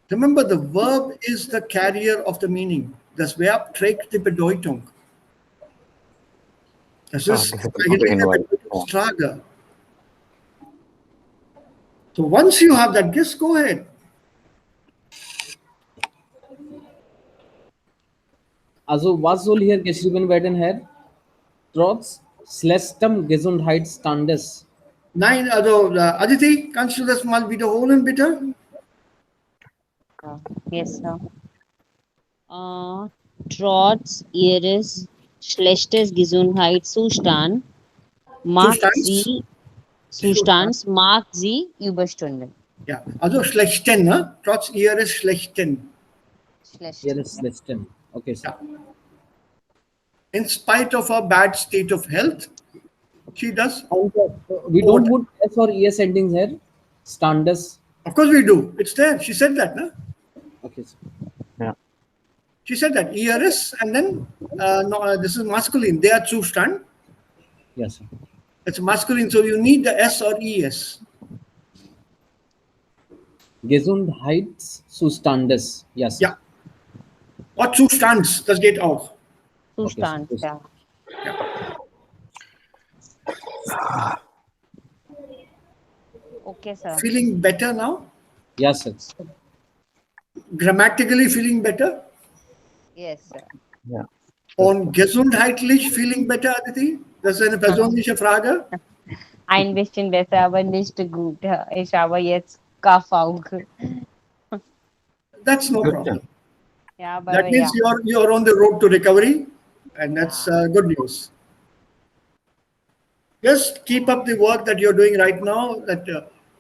Remember, the verb is the carrier of the meaning. Das Verb trägt die Bedeutung. Das ist eigentlich der Bedeutungstrage. So once you have that, just go ahead. Also, was soll hier geschrieben werden, Herr? Trotz Schlechtem Gesundheitsstandes. Nein, also Aditi, kannst du das mal wiederholen, bitte? Yes, sir. Trotz ihres schlechtes Gesundheitszustand macht Zustands? sie Zustand. Zustands macht sie Überstunden. Ja, also schlechten, ne? Trotz ihres schlechten. Schlecht. Ihres Schlechtem. Okay, sir. Ja. In spite of her bad state of health, she does. And, we don't put S or ES endings here. Standes. Of course we do. It's there. She said that, no? Okay, sir. Yeah. She said that ERS and then no, this is masculine. They are Zustand. Yes, sir. It's masculine, so you need the S or ES. Gesundheitszustandes. Yes. Ja. Or Zustands, das geht auch. Zustand, Okay, ja. Okay, sir. Feeling better now? Yes, sir. Grammatically feeling better? Yes, sir. Yeah. Und gesundheitlich feeling better, Aditi? Das ist eine persönliche Frage. Ein bisschen besser, aber nicht gut. Ich habe jetzt Cough auch. That's no problem. Ja, aber That means ja. you're on the road to recovery, and that's good news. Just keep up the work that you're doing right now. That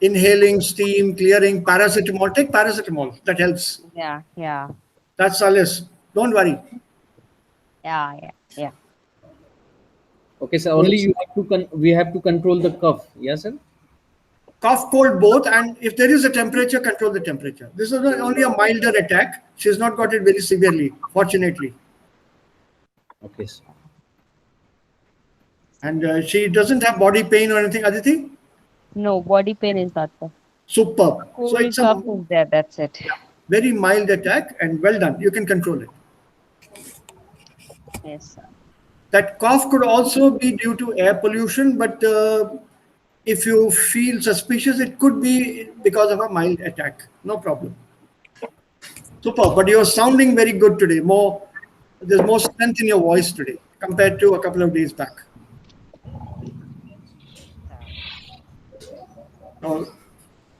inhaling steam, clearing, paracetamol. Take paracetamol. That helps. Ja, ja. That's alles. Don't worry. Ja, ja, ja. Okay, sir. Only you have to we have to control the cough. Yes, sir. Cough, cold, both. And if there is a temperature, control the temperature. This is only a milder attack. She's not got it very severely, fortunately. Okay, sir. And she doesn't have body pain or anything, Aditi? No, body pain is not there. Superb. Cold So it's cough a is there, that's it. very mild attack and well done. You can control it. Yes, sir. That cough could also be due to air pollution, but if you feel suspicious, it could be because of a mild attack. No problem. Super. But you're sounding very good today. There's more strength in your voice today compared to a couple of days back. Oh,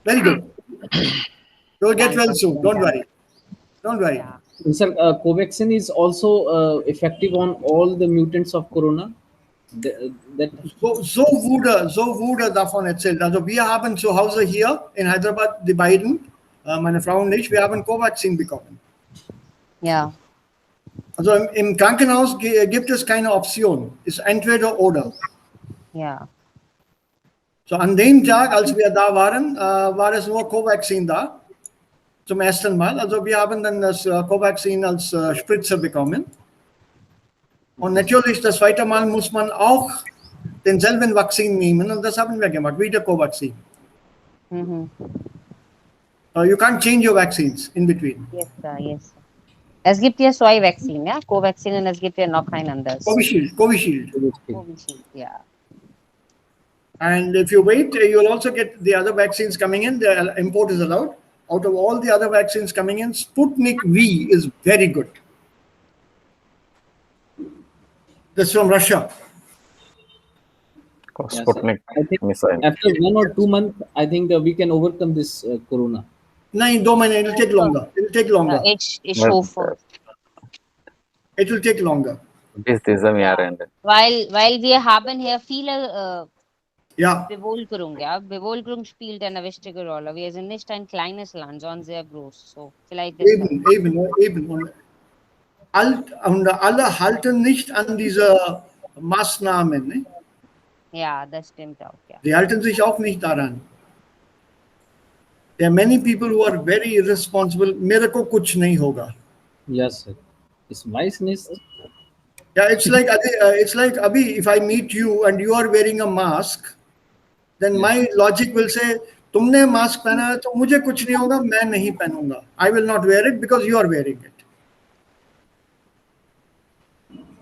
very good. You'll get well soon. Don't worry. Don't worry. Yeah. Sir, Covaxin is also effective on all the mutants of Corona. So wurde davon erzählt. Also wir haben zu Hause hier in Hyderabad, die beiden, meine Frau und ich, wir haben Covaxin bekommen. Ja. Also im Krankenhaus gibt es keine Option. Ist entweder oder. Ja. So an dem Tag, als wir da waren, war es nur Covaxin da. Zum ersten Mal. Also wir haben dann das Covaxin als Spritze bekommen. Und natürlich, das zweite Mal muss man auch denselben Vakzin nehmen. Und das haben wir gemacht, wieder Covaxin. Mhm. You can't change your vaccines in between. Yes, sir. Yes, sir. Es gibt ja zwei Vaccine, ja? Covaxin und es gibt ja noch ein anderes. Covishield. Covishield, yeah. And if you wait, you'll also get the other vaccines coming in. The import is allowed. Out of all the other vaccines coming in, Sputnik V is very good. That's from Russia. Sputnik I think missile. after 1 or 2 months, I think we can overcome this Corona. No, it will take longer. It will take longer. Ich hoffe. It will take longer. Bis diesem Jahr Ende. Weil wir haben hier viele Ja. Bevölkerung, ja. Bevölkerung spielt eine wichtige Rolle. Wir sind nicht ein kleines Land, sondern sehr groß. So, vielleicht Eben. Und alle halten nicht an diese Maßnahmen. Ne? Ja, das stimmt auch, ja. Die halten sich auch nicht daran. There are many people who are very irresponsible. मेरे को कुछ नहीं होगा. Yes, sir. It's niceness. Yeah, it's like Abhi, if I meet you and you are wearing a mask, then my logic will say, तुमने mask पहना है तो मुझे कुछ नहीं होगा, मैं नहीं पहनूंगा. I will not wear it because you are wearing it.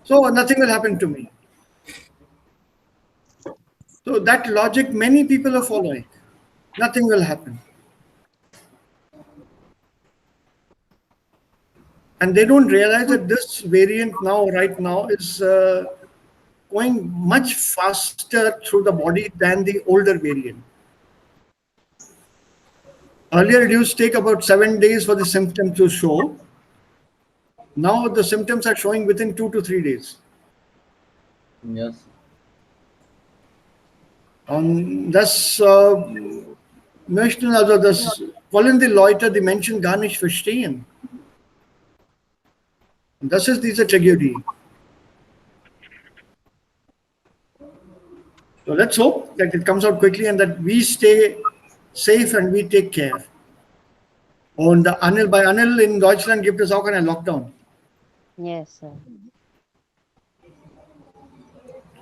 So nothing will happen to me. So that logic many people are following. Nothing will happen. And they don't realize that this variant right now is going much faster through the body than the older variant. Earlier, it used to take about 7 days for the symptom to show. Now the symptoms are showing within 2 to 3 days. Yes. Das möchten also wollen die Leute die Menschen gar nicht verstehen. Und das ist diese Tragödie. So let's hope that it comes out quickly and that we stay safe and we take care. Und bei Anil in Deutschland gibt es auch einen Lockdown. Yes, sir.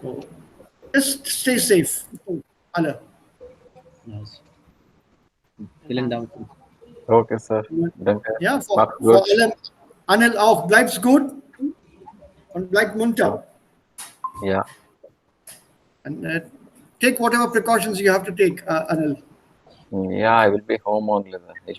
So just stay safe. Alle. Yes. Vielen Dank. Okay, sir. Danke. Ja, Macht's vor gut. allem Anil auch. Bleib's gut und bleib munter. Ja. And take whatever precautions you have to take, Anil. Yeah, I will be home only then.